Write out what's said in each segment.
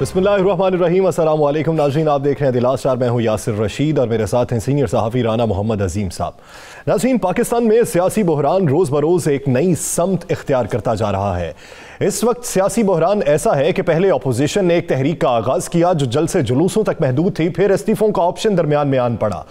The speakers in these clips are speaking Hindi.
बिस्मिल्लाहिर्रहमानिर्रहीम, अस्सलाम वालेकुम नाज़रीन, आप देख रहे हैं द लास्ट आवर। मैं हूं यासिर रशीद और मेरे साथ हैं सीनियर सहाफ़ी राना मोहम्मद अजीम साहब। नाज़रीन, पाकिस्तान में सियासी बहरान रोज़ बरोज़ एक नई समत इख्तियार करता जा रहा है। इस वक्त सियासी बहरान ऐसा है कि पहले अपोजिशन ने एक तहरीक का आगाज़ किया जो जलसे जुलूसों तक महदूद थी, फिर इस्तीफ़ों का ऑप्शन दरमियान में आन पड़ा।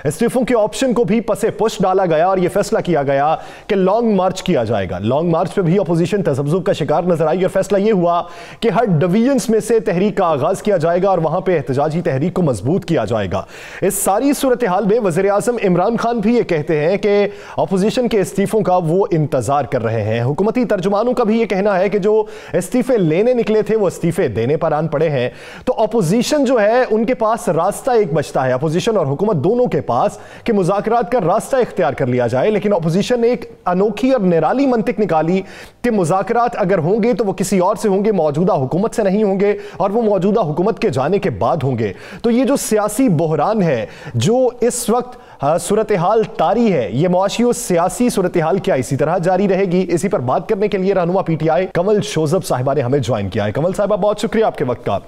इस्तीफों के ऑप्शन को भी पसे पुश डाला गया और यह फैसला किया गया कि लॉन्ग मार्च किया जाएगा। लॉन्ग मार्च पे भी अपोजिशन तज़ब्ज़ुब का शिकार नजर आई और फैसला यह हुआ कि हर डिवीजन्स में से तहरीक का आगाज किया जाएगा और वहां पे एहतजाजी तहरीक को मजबूत किया जाएगा। इस सारी सूरत हाल में वज़ीर आज़म इमरान खान भी ये कहते हैं कि अपोजिशन के इस्तीफों का वो इंतजार कर रहे हैं। हुकूमती तर्जुमानों का भी ये कहना है कि जो इस्तीफे लेने निकले थे वो इस्तीफे देने पर आन पड़े हैं। तो अपोजिशन जो है उनके पास रास्ता एक बचता है, अपोजिशन और हुकूमत दोनों के कि मुज़ाकरात का रास्ता इख्तियार कर लिया जाए। लेकिन अपोजिशन ने एक अनोखी और निराली मंतिक निकाली कि मुज़ाकरात अगर होंगे तो वो किसी और से होंगे, मौजूदा हुकूमत से नहीं होंगे और वो मौजूदा हुकूमत के जाने के बाद होंगे। तो ये जो सियासी बहरान है जो इस वक्त सूरत हाल तारी है, ये मुआशी और सियासी सूरत हाल क्या इसी तरह जारी रहेगी? इसी पर बात करने के लिए रहनुमा PTI कमल शोजब साहिबा ने हमें ज्वाइन किया है। कमल साहिबा, बहुत शुक्रिया आपके वक्त का।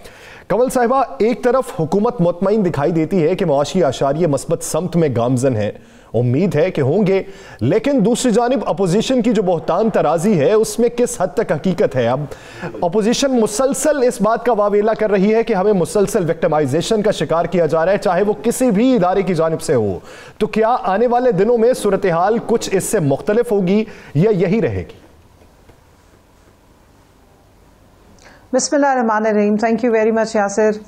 कमल साहिबा, एक तरफ हुकूमत मुतमईन दिखाई देती है कि मुआशी आशारिये मस्बत समत में गामजन है, उम्मीद है कि होंगे, लेकिन दूसरी जानिब अपोजिशन की जो बहुतान तराजी है उसमें किस हद तक हकीकत है? अब अपोजिशन मुसलसल इस बात का वावेला कर रही है कि हमें मुसलसल विक्टिमाइजेशन का शिकार किया जा रहा है, चाहे वो किसी भी इदारे की जानिब से हो। तो क्या आने वाले दिनों में सूरत हाल कुछ इससे मुख्तलिफ होगी या यही रहेगी? बिस्मिल्लाहिर्रहमानिर्रहीम। Thank you very much Yasir.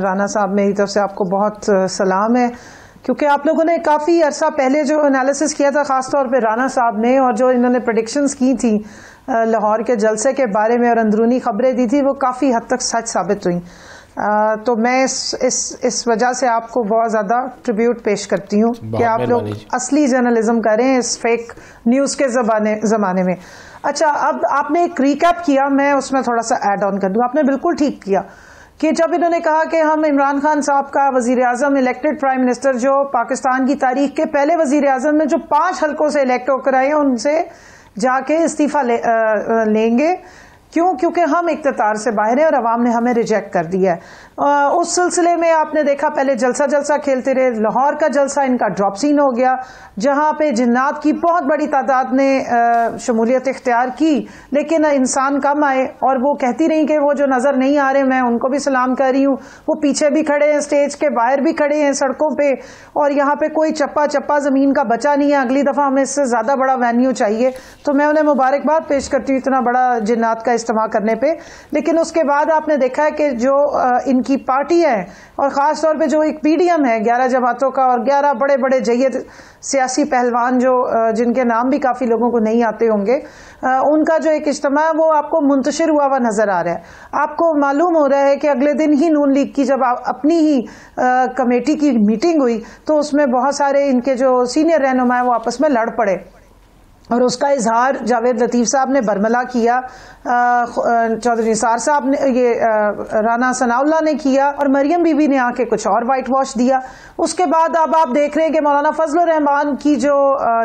Rana साहब, मेरी तरफ से आपको बहुत सलाम है, क्योंकि आप लोगों ने काफ़ी अरसा पहले जो एनालिसिस किया था, ख़ास तौर पे राना साहब ने, और जो इन्होंने प्रेडिक्शंस की थी लाहौर के जलसे के बारे में और अंदरूनी खबरें दी थी, वो काफ़ी हद तक सच साबित हुई। तो मैं इस वजह से आपको बहुत ज़्यादा ट्रिब्यूट पेश करती हूँ कि आप लोग असली जर्नलिज्म करें इस फेक न्यूज़ के ज़माने में। अच्छा, अब आपने एक रिकैप किया, मैं उसमें थोड़ा सा ऐड ऑन कर दूं। आपने बिल्कुल ठीक किया कि जब इन्होंने कहा कि हम इमरान खान साहब का वजीर आजम, इलेक्टेड प्राइम मिनिस्टर, जो पाकिस्तान की तारीख के पहले वजीर आजम में जो 5 हल्कों से इलेक्ट होकर आए हैं, उनसे जाके इस्तीफा लेंगे। क्यों? क्योंकि हम इख्तियार से बाहर हैं और अवाम ने हमें रिजेक्ट कर दिया है। उस सिलसिले में आपने देखा, पहले जलसा खेलते रहे। लाहौर का जलसा इनका ड्रॉप सीन हो गया, जहां पे जिन्नात की बहुत बड़ी तादाद ने शमूलियत इख्तियार की, लेकिन इंसान कम आए। और वो कहती रही कि वो जो नजर नहीं आ रहे, मैं उनको भी सलाम कर रही हूँ, वो पीछे भी खड़े हैं, स्टेज के बाहर भी खड़े हैं, सड़कों पे, और यहाँ पे कोई चप्पा जमीन का बचा नहीं है। अगली दफा हमें इससे ज्यादा बड़ा वेन्यू चाहिए। तो मैं उन्हें मुबारकबाद पेश करती हूँ इतना बड़ा जिन्नात का इस्तेमाल करने पे। लेकिन उसके बाद आपने देखा है कि जो इनकी पार्टी है, और खास तौर पे जो एक PDM है 11 जमातों का, और 11 बड़े बड़े जय्यद सियासी पहलवान जो जिनके नाम भी काफी लोगों को नहीं आते होंगे, उनका जो एक इज्तिमा है वो आपको मुंतशिर हुआ नजर आ रहा है। आपको मालूम हो रहा है कि अगले दिन ही नून लीग की जब अपनी ही कमेटी की मीटिंग हुई, तो उसमें बहुत सारे इनके जो सीनियर रहनुमा है वो आपस में लड़ पड़े, और उसका इजहार जावेद लतीफ साहब ने बरमला किया, चौधरी निसार साहब ने, ये राना सनाउल्लाह ने किया, और मरियम बीबी ने आके कुछ और वाइट वॉश दिया। उसके बाद अब आप देख रहे हैं कि मौलाना फजलुर रहमान की जो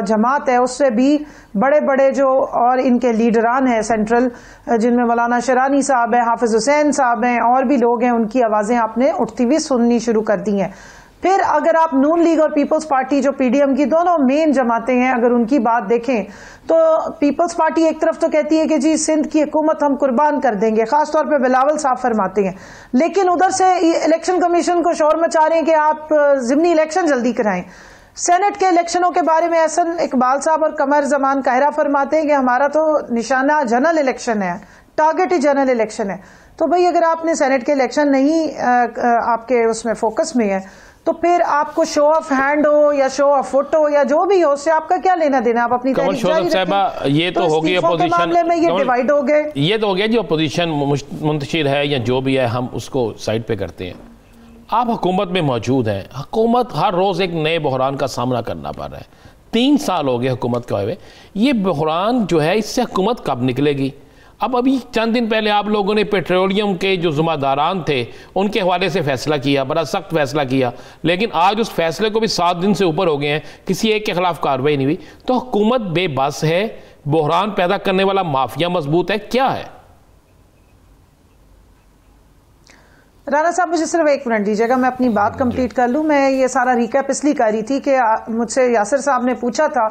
जमात है, उससे भी बड़े बड़े जो और इनके लीडरान हैं सेंट्रल, जिनमें मौलाना शरानी साहब हैं, हाफिज हुसैन साहब हैं, और भी लोग हैं, उनकी आवाज़ें आपने उठती हुई सुननी शुरू कर दी हैं। फिर अगर आप नून लीग और पीपल्स पार्टी, जो PDM की दोनों मेन जमातें हैं, अगर उनकी बात देखें, तो पीपल्स पार्टी एक तरफ तो कहती है कि जी सिंध की हुकूमत हम कुर्बान कर देंगे, खासतौर पे बिलावल साहब फरमाते हैं, लेकिन उधर से इलेक्शन कमीशन को शोर मचा रहे हैं कि आप ज़िमनी इलेक्शन जल्दी कराएं। सेनेट के इलेक्शनों के बारे में एहसन इकबाल साहब और कमर जमान काहिरा फरमाते हैं कि हमारा तो निशाना जनरल इलेक्शन है, टारगेट ही जनरल इलेक्शन है। तो भाई, अगर आपने सेनेट के इलेक्शन नहीं आपके उसमें फोकस में है, तो फिर आपको शो ऑफ हैंड हो या शो ऑफ फुट हो या जो भी हो, उससे आपका क्या लेना देना? आप अपनी कमल शोजब साहिबा, ये तो हो गई अपोजिशन में, ये डिवाइड हो गए, ये तो हो गया जो अपोजिशन मुंतशिर है या जो भी है, हम उसको साइड पे करते हैं। आप हुकूमत में मौजूद हैं, हुकूमत हर रोज़ एक नए बहरान का सामना करना पड़ रहा है। 3 साल हो गए हुकूमत के हुए, ये बहरान जो है, इससे हुकूमत कब निकलेगी? अब अभी चंद दिन पहले आप लोगों ने पेट्रोलियम के जो ज़िम्मेदारान थे उनके हवाले से फैसला किया, बड़ा सख्त फैसला किया, लेकिन आज उस फैसले को भी 7 दिन से ऊपर हो गए हैं, किसी एक के खिलाफ कार्रवाई नहीं हुई। तो हुकूमत बेबस है, बहरान पैदा करने वाला माफिया मजबूत है, क्या है? राना साहब मुझे सिर्फ 1 मिनट दीजिएगा, मैं अपनी बात कंप्लीट कर लूं। मैं ये सारा रिकैप इसलिए कर रही थी कि मुझसे यासिर साहब ने पूछा था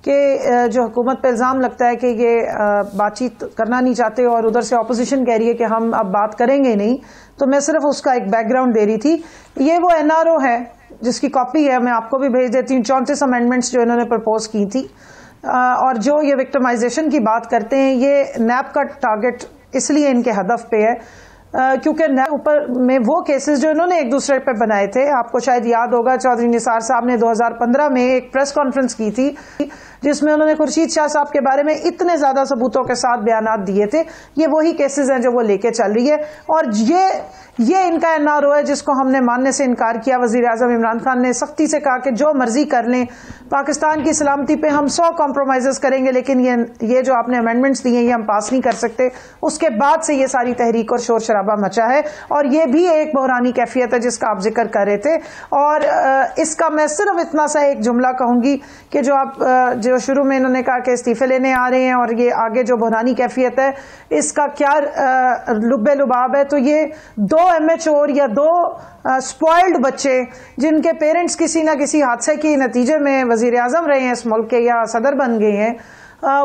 कि जो हुकूमत पे इल्ज़ाम लगता है कि ये बातचीत करना नहीं चाहते और उधर से ऑपोजिशन कह रही है कि हम अब बात करेंगे नहीं, तो मैं सिर्फ उसका एक बैकग्राउंड दे रही थी। ये वो NRO है जिसकी कॉपी है, मैं आपको भी भेज देती हूँ, 34 अमेंडमेंट्स जो इन्होंने प्रपोज की थी। और जो ये विक्टिमाइजेशन की बात करते हैं, ये नैब का टारगेट इसलिए इनके हदफ पे है क्योंकि ऊपर में वो केसेस जो इन्होंने एक दूसरे पे बनाए थे, आपको शायद याद होगा चौधरी निसार साहब ने 2015 में एक प्रेस कॉन्फ्रेंस की थी जिसमें उन्होंने खुर्शीद शाह साहब के बारे में इतने ज्यादा सबूतों के साथ बयानात दिए थे। ये वही केसेस हैं जो वो लेके चल रही है और ये इनका NRO है जिसको हमने मानने से इनकार किया। वजीर आजम इमरान खान ने सख्ती से कहा कि जो मर्जी कर लें, पाकिस्तान की सलामती पे हम 100 कॉम्प्रोमाइजेस करेंगे, लेकिन ये जो आपने अमेंडमेंट्स दिए ये हम पास नहीं कर सकते। उसके बाद से ये सारी तहरीक और शोर शराबा मचा है और ये भी एक बहरानी कैफियत है जिसका आप जिक्र कर रहे थे। और इसका मैं सिर्फ इतना सा एक जुमला कहूंगी कि जो शुरू में इन्होंने कहा कि इस्तीफे लेने आ रहे हैं और ये आगे जो बहरानी कैफियत है इसका क्या लुब्बे लुबाब है, तो ये 2 इमेच्योर या 2 स्पॉइल्ड बच्चे जिनके पेरेंट्स किसी ना किसी हादसे के नतीजे में वजीर आजम रहे हैं इस मुल्क के या सदर बन गए हैं,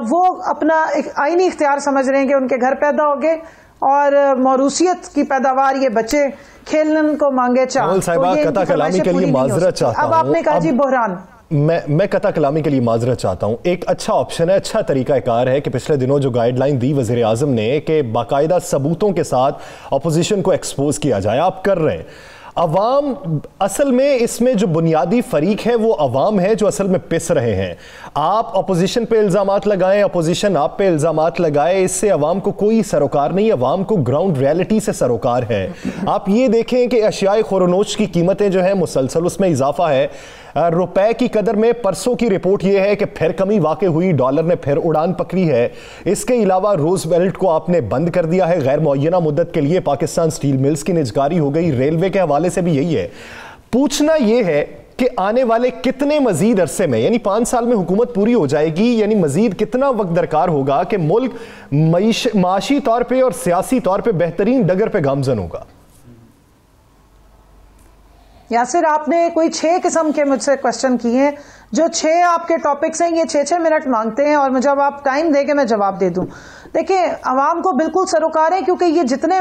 वो अपना एक आईनी इख्तियार समझ रहे हैं कि उनके घर पैदा हो गए और मौरूसियत की पैदावार ये बच्चे खेलने को मांगे अब आपने कहा जी बहरान, मैं कता कलामी के लिए माजरत चाहता हूं। एक अच्छा ऑप्शन है, अच्छा तरीकाकार है कि पिछले दिनों जो गाइडलाइन दी वजीर आजम ने कि बाकायदा सबूतों के साथ अपोजिशन को एक्सपोज किया जाए, आप कर रहे हैं। अवाम असल में इसमें जो बुनियादी फरीक है वो अवाम है जो असल में पिस रहे हैं। आप अपोजिशन पे इल्जामात लगाएं, अपोजिशन आप पे इल्जामात लगाए, इससे अवाम को कोई सरोकार नहीं, अवाम को ग्राउंड रियलिटी से सरोकार है। आप ये देखें कि अशियाए खुरनोश की कीमतें जो है मुसलसल उसमें इजाफा है। रुपए की कदर में परसों की रिपोर्ट यह है कि फिर कमी वाक़ई हुई, डॉलर ने फिर उड़ान पकड़ी है। इसके अलावा रोजवेल्ट को आपने बंद कर दिया है गैर मुअय्यना मुद्दत के लिए, पाकिस्तान स्टील मिल्स की निजकारी हो गई, रेलवे के हवाले से भी यही है। पूछना यह है कि आने वाले कितने मजीद अरसे में, यानी 5 साल में हुकूमत पूरी हो जाएगी, यानी मजीद कितना वक्त दरकार होगा कि मुल्क माशी तौर पर और सियासी तौर पर बेहतरीन डगर पर गामजन होगा? यासिर, आपने कोई 6 किस्म के मुझसे क्वेश्चन किए हैं। जो 6 आपके टॉपिक्स हैं ये 6-6 मिनट मांगते हैं और मुझे अब आप टाइम देके मैं जवाब दे दूं। देखिए, अवाम को बिल्कुल सरोकार है क्योंकि ये जितने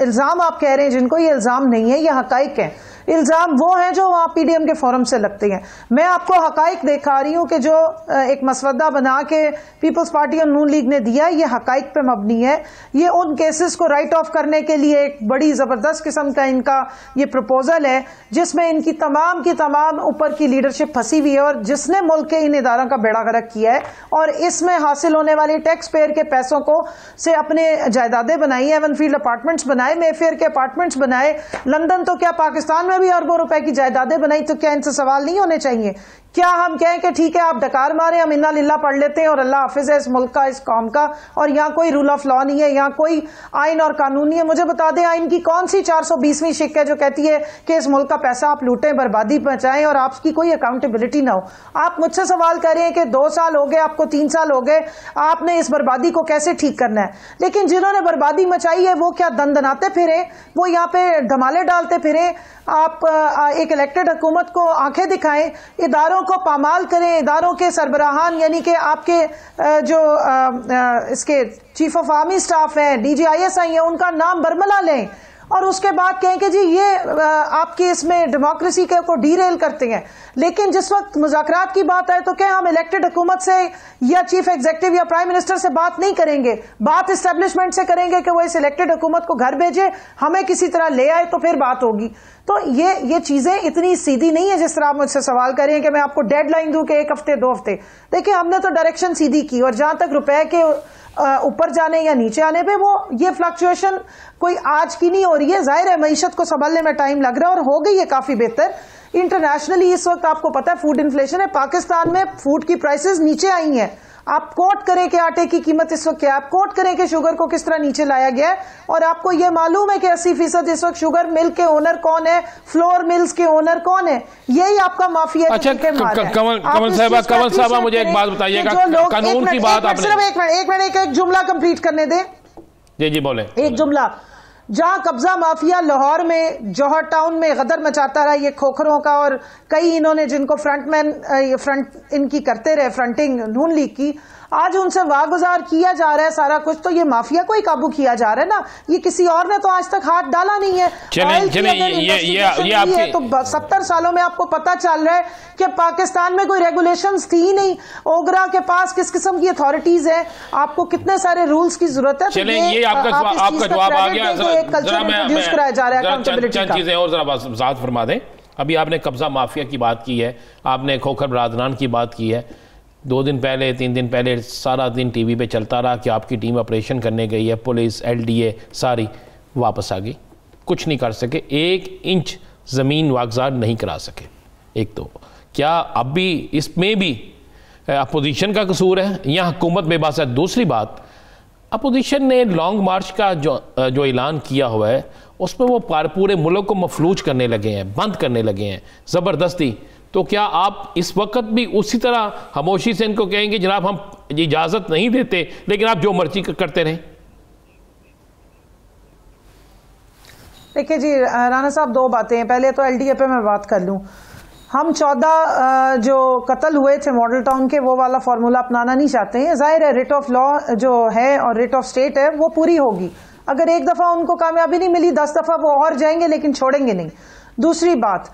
इल्जाम आप कह रहे हैं, जिनको ये इल्जाम नहीं है, ये हकाइक हैं। इल्जाम वो हैं जो वहां PDM के फोरम से लगते हैं। मैं आपको हकाइक दिखा रही हूं कि जो एक मसवदा बना के पीपल्स पार्टी और नून लीग ने दिया, ये हकाइक पे मबनी है। ये उन केसेस को राइट ऑफ करने के लिए एक बड़ी जबरदस्त किस्म का इनका ये प्रपोजल है जिसमें इनकी तमाम ऊपर की लीडरशिप फंसी हुई है और जिसने मुल्क के इन इदारों का बेड़ा गर्क किया है और इसमें हासिल होने वाले टैक्स पेयर के पैसों को से अपने जायदादें बनाई, एवनफील्ड अपार्टमेंट्स बनाए, मेफेयर के अपार्टमेंट्स बनाए, लंदन तो क्या पाकिस्तान भी अरबों रुपए की जायदादें बनाई। तो क्या इनसे सवाल नहीं होने चाहिए? क्या हम कहें कि ठीक है आप डकार मारे, हम इन्ना लिल्ला पढ़ लेते हैं और अल्लाह हाफिज है इस मुल्क का, इस कौम का, और यहाँ कोई रूल ऑफ लॉ नहीं है, यहाँ कोई आइन और कानून नहीं है? मुझे बता दें आइन की कौन सी 420वीं शिक है जो कहती है कि इस मुल्क का पैसा आप लूटें, बर्बादी पहुंचाएं और आपकी कोई अकाउंटेबिलिटी ना हो? आप मुझसे सवाल कर रहे हैं कि 2 साल हो गए, आपको 3 साल हो गए, आपने इस बर्बादी को कैसे ठीक करना है? लेकिन जिन्होंने बर्बादी मचाई है वो क्या दंदनाते फिरे, वो यहाँ पे धमाले डालते फिरे? आप एक इलेक्टेड हुकूमत को आंखें दिखाएं, इदारों को पामाल करें, इदारों के सरबराहान यानी कि आपके जो इसके चीफ ऑफ आर्मी स्टाफ हैं, DGISI हैं, उनका नाम बरमला लें और उसके बाद कहें कि जी ये आपकी इसमें डेमोक्रेसी को डीरेल करते हैं। लेकिन जिस वक्त मुज़ाकरात की बात आए तो क्या हम इलेक्टेड हुकूमत से या चीफ एग्जीक्यूटिव या प्राइम मिनिस्टर से बात नहीं करेंगे, बात एस्टेब्लिशमेंट से करेंगे कि वो इस इलेक्टेड हुकूमत को घर भेजे, हमें किसी तरह ले आए, तो फिर बात होगी। तो ये चीजें इतनी सीधी नहीं है जिस तरह आप मुझसे सवाल करें कि मैं आपको डेडलाइन दूं कि 1 हफ्ते 2 हफ्ते। देखिए, हमने तो डायरेक्शन सीधी की और जहां तक रुपए के ऊपर जाने या नीचे आने पे वो ये फ्लक्चुएशन कोई आज की नहीं हो रही है। जाहिर है मईशत को संभलने में टाइम लग रहा है और हो गई है काफी बेहतर। इंटरनेशनली इस वक्त आपको पता है फूड इन्फ्लेशन है, पाकिस्तान में फूड की प्राइसेस नीचे आई हैं। आप कोट करें कि आटे की कीमत इस वक्त क्या है, आप कोट करें कि शुगर को किस तरह नीचे लाया गया है, और आपको यह मालूम है कि 80% इस वक्त शुगर मिल के ओनर कौन है, फ्लोर मिल्स के ओनर कौन है, यही आपका माफिया है। अच्छा, कमल साहबा मुझे एक बात बताइएगा, कानून की बात आपने, सिर्फ एक मिनट एक जुमला कंप्लीट करने दें। जी बोले। एक जुमला, जहां कब्जा माफिया लाहौर में, जौहर टाउन में गदर मचाता रहा ये खोखरों का, और कई इन्होंने जिनको फ्रंट इनकी करते रहे फ्रंटिंग नून लीग की, आज उनसे वागुजार किया जा रहा है सारा कुछ, तो ये माफिया को ही काबू किया जा रहा है ना, ये किसी और ने तो आज तक हाथ डाला नहीं है। ये तो 70 सालों में आपको पता चल रहा है कि पाकिस्तान में कोई रेगुलेशंस थी नहीं, ओगरा के पास किस किस्म की अथॉरिटीज है, आपको कितने सारे रूल्स की जरूरत है। चलें, ये आपका जवाब आ गया। इंट्रोड्यूस कराया जा रहा है अकाउंटेबिलिटी का। चीजें और जरा वजाहत फरमा दें। अभी आपने कब्जा माफिया की बात की है, आपने खोखर बरादरान की बात की है। 2 दिन पहले 3 दिन पहले सारा दिन टीवी पे चलता रहा कि आपकी टीम ऑपरेशन करने गई है, पुलिस LDA सारी वापस आ गई, कुछ नहीं कर सके, 1 इंच ज़मीन वागजार नहीं करा सके। एक तो क्या अब भी इसमें भी अपोजिशन का कसूर है या हुकूमत बेबस है? दूसरी बात, अपोजिशन ने लॉन्ग मार्च का जो ऐलान किया हुआ है उसमें वो पूरे मुल्क को मफलूज करने लगे हैं, बंद करने लगे हैं ज़बरदस्ती। तो क्या आप इस वक्त भी उसी तरह खामोशी से इनको कहेंगे जनाब हम इजाज़त नहीं देते लेकिन आप जो मर्जी करते रहें? देखिए जी राना साहब, 2 बातें हैं। पहले तो LDA पे मैं बात कर लूँ। हम 14 जो कत्ल हुए थे मॉडल टाउन के, वो वाला फार्मूला अपनाना नहीं चाहते हैं। जाहिर है रिट ऑफ लॉ जो है और रिट ऑफ स्टेट है वो पूरी होगी। अगर एक दफ़ा उनको कामयाबी नहीं मिली, 10 दफ़ा वो और जाएंगे लेकिन छोड़ेंगे नहीं। दूसरी बात,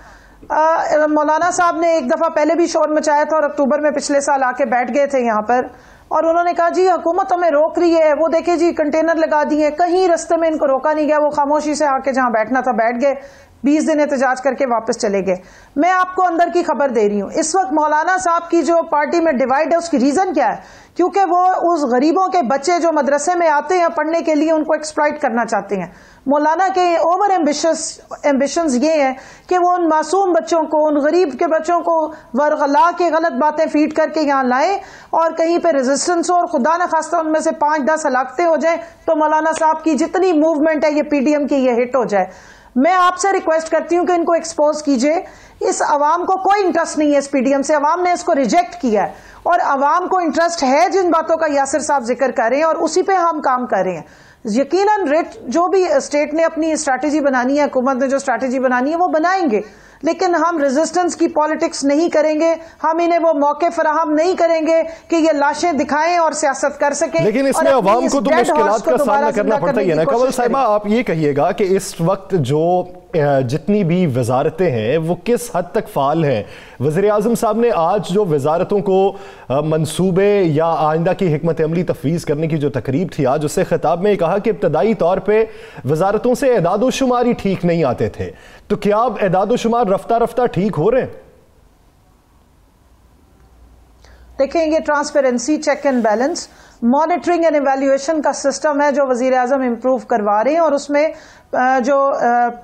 मौलाना साहब ने एक दफ़ा पहले भी शोर मचाया था और अक्टूबर में पिछले साल आके बैठ गए थे यहाँ पर, और उन्होंने कहा जी हुकूमत हमें रोक रही है, वो देखे जी कंटेनर लगा दिए, कहीं रास्ते में इनको रोका नहीं गया, वो खामोशी से आके जहाँ बैठना था बैठ गए, 20 दिन एहतजाज करके वापस चले गए। मैं आपको अंदर की खबर दे रही हूँ, इस वक्त मौलाना साहब की जो पार्टी में डिवाइड है उसकी रीजन क्या है? क्योंकि वो उस गरीबों के बच्चे जो मदरसे में आते हैं पढ़ने के लिए उनको एक्सप्लॉइट करना चाहते हैं। मौलाना के ओवर एम्बिशंस ये हैं कि वो उन मासूम बच्चों को, उन गरीब के बच्चों को वरगला के गलत बातें फीड करके यहाँ लाएं और कहीं पे रेजिस्टेंस हो और खुदा न खास्ता उनमें से 5-10 हलाकतें हो जाएं तो मौलाना साहब की जितनी मूवमेंट है ये PDM की ये हिट हो जाए। मैं आपसे रिक्वेस्ट करती हूं कि इनको एक्सपोज कीजिए। इस अवाम को कोई इंटरेस्ट नहीं है इस PDM से, अवाम ने इसको रिजेक्ट किया है और अवाम को इंटरेस्ट है जिन बातों का यासिर साहब जिक्र कर रहे हैं और उसी पे हम काम कर रहे हैं। यकीनन रेट जो भी स्टेट ने अपनी स्ट्रैटेजी बनानी है, हुकूमत ने जो स्ट्रैटेजी बनानी है वो बनाएंगे, लेकिन हम रेजिस्टेंस की पॉलिटिक्स नहीं करेंगे, हम इन्हें वो मौके फराहम नहीं करेंगे कि ये लाशें दिखाएं और सियासत कर सकें। लेकिन इसमें अवाम को तो मुश्किलात का सामना करना पड़ता ही है ना। कंवल साहिबा, आप ये कहिएगा कि इस वक्त जो जितनी भी वजारतें हैं वो किस हद तक फाल हैं? वज़ीर आज़म साहब ने आज जो वजारतों को मंसूबे या आइंदा की हिकमत अमली तफवीज़ करने की जो तकरीब थी आज, उससे खिताब में कहा कि इब्तदाई तौर पे वजारतों से एदाद शुमार ही ठीक नहीं आते थे, तो क्या अब एदाद शुमार रफ्ता रफ्ता ठीक हो रहे हैं? देखें, ये transparency, check and balance, monitoring and evaluation का सिस्टम है जो वजीर आजम इंप्रूव करवा रहे हैं और उसमें जो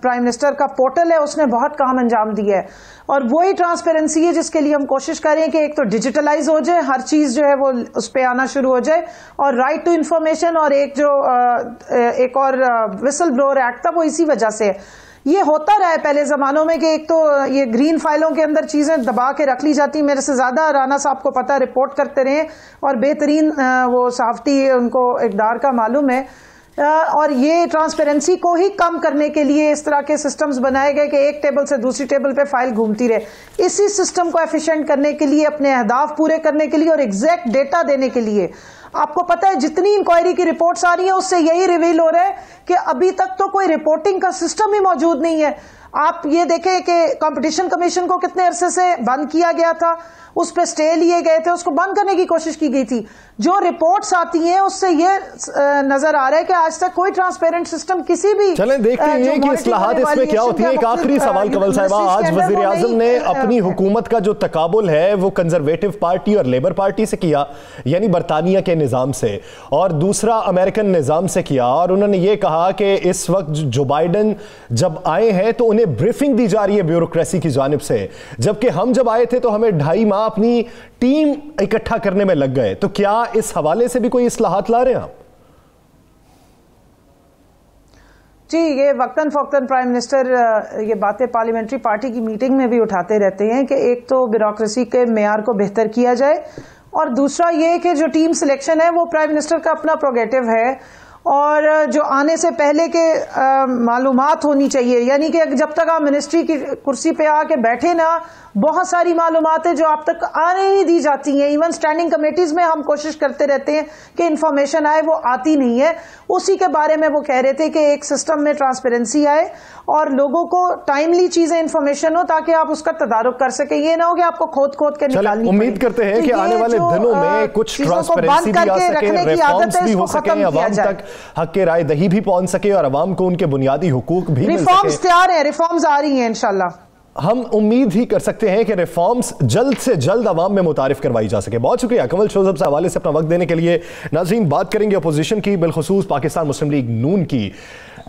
प्राइम मिनिस्टर का पोर्टल है उसने बहुत काम अंजाम दिया है और वही ट्रांसपेरेंसी है जिसके लिए हम कोशिश कर रहे हैं कि एक तो डिजिटलाइज हो जाए, हर चीज जो है वो उस पर आना शुरू हो जाए, और राइट टू इंफॉर्मेशन और एक और विसल ब्लोअर एक्ट था वो इसी वजह से ये होता रहा है पहले जमानों में कि एक तो ये ग्रीन फाइलों के अंदर चीजें दबा के रख ली जाती, मेरे से ज्यादा राना साहब को पता, रिपोर्ट करते रहे और बेहतरीन वो सहाफती उनको इक़दार का मालूम है। और ये ट्रांसपेरेंसी को ही कम करने के लिए इस तरह के सिस्टम्स बनाए गए कि एक टेबल से दूसरी टेबल पे फाइल घूमती रहे। इसी सिस्टम को एफिशिएंट करने के लिए, अपने अहदाफ पूरे करने के लिए और एग्जैक्ट डेटा देने के लिए, आपको पता है जितनी इंक्वायरी की रिपोर्ट्स आ रही है उससे यही रिवील हो रहा है कि अभी तक तो कोई रिपोर्टिंग का सिस्टम ही मौजूद नहीं है। आप ये देखें कि कंपटीशन कमीशन को कितने अरसे से बंद किया गया था, उस पर स्टे लिए गए थे, उसको बंद करने की कोशिश की गई थी। जो रिपोर्ट्स आती हैं उससे ये नजर आ रहा है कि आज तक कोई ट्रांसपेरेंट सिस्टम किसी भी चलें देखते हैं कि इस्लाहात इसमें क्या होती है। एक आखिरी सवाल कंवल साहिबा, आज वजीर आजम ने अपनी हुकूमत का जो तकाबुल है वो कंजर्वेटिव पार्टी और लेबर पार्टी से किया, यानी बरतानिया के निज़ाम से, और दूसरा अमेरिकन निज़ाम से किया, और उन्होंने ये कहा कि इस वक्त जो बाइडन जब आए हैं तो उन्हें ब्रीफिंग दी जा रही है ब्यूरोक्रेसी की जानिब से, जबकि हम जब आए थे तो हमें 2.5 माह अपनी टीम इकट्ठा करने में लग गए। तो क्या इस हवाले से भी कोई इस्लाहात ला रहे हैं आप? जी, ये वक्तन फ़ौक्तन प्राइम मिनिस्टर ये बातें पार्लियामेंट्री पार्टी की मीटिंग में भी उठाते रहते हैं कि एक तो ब्यूरोक्रेसी के मेयार को बेहतर किया जाए और दूसरा ये कि जो टीम सिलेक्शन है वो प्राइम मिनिस्टर का अपना प्रोगेटिव है और जो आने से पहले के मालूमात होनी चाहिए, यानी कि जब तक आप मिनिस्ट्री की कुर्सी पे आके बैठे ना, बहुत सारी मालूमात है जो आप तक आने नहीं दी जाती हैं। इवन स्टैंडिंग कमेटीज में हम कोशिश करते रहते हैं कि इंफॉर्मेशन आए, वो आती नहीं है। उसी के बारे में वो कह रहे थे कि एक सिस्टम में ट्रांसपेरेंसी आए और लोगों को टाइमली चीजें इंफॉर्मेशन हो ताकि आप उसका तदारुक कर सकें। ये ना हो कि आपको खोद खोद के निकालनी। उम्मीद करते हैं कि आने वाले दिनों में कुछ ट्रांसपेरेंसी भी आ सके, रिफॉर्म्स भी हो सके, अवाम तक हक के राय दही भी पहुंच सके और अवाम को उनके बुनियादी हुकूक भी मिल सके। रिफॉर्म्स तैयार है, रिफॉर्म्स आ रही हैं इंशाल्लाह। हम उम्मीद ही कर सकते हैं कि रिफॉर्म्स जल्द से जल्द अवाम में मुतारिफ करवाई जा सके। बहुत शुक्रिया कमल शोजब से हवाले से अपना वक्त देने के लिए। नाज़रीन, बात करेंगे अपोजिशन की, बिलखुसूस पाकिस्तान मुस्लिम लीग नून की।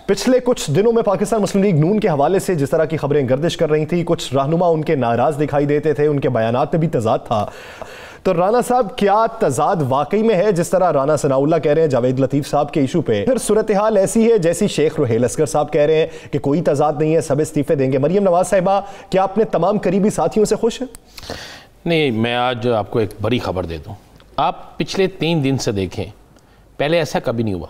पिछले कुछ दिनों में पाकिस्तान मुस्लिम लीग नून के हवाले से जिस तरह की खबरें गर्दिश कर रही थी, कुछ रहनुमा उनके नाराज दिखाई देते थे, उनके बयानात में भी तजाद था। तो राना साहब, क्या तजाद वाकई में है जिस तरह राना सनाउल्लाह कह रहे हैं जावेद लतीफ साहब के इशू पे? फिर सूरत हाल ऐसी है जैसी शेख रुहेल असगर साहब कह रहे हैं कि कोई तजाद नहीं है, सब इस्तीफे देंगे। मरियम नवाज साहिबा, क्या अपने तमाम करीबी साथियों से खुश हैं? नहीं, मैं आज आपको एक बड़ी खबर दे दूं। आप पिछले 3 दिन से देखें, पहले ऐसा कभी नहीं हुआ।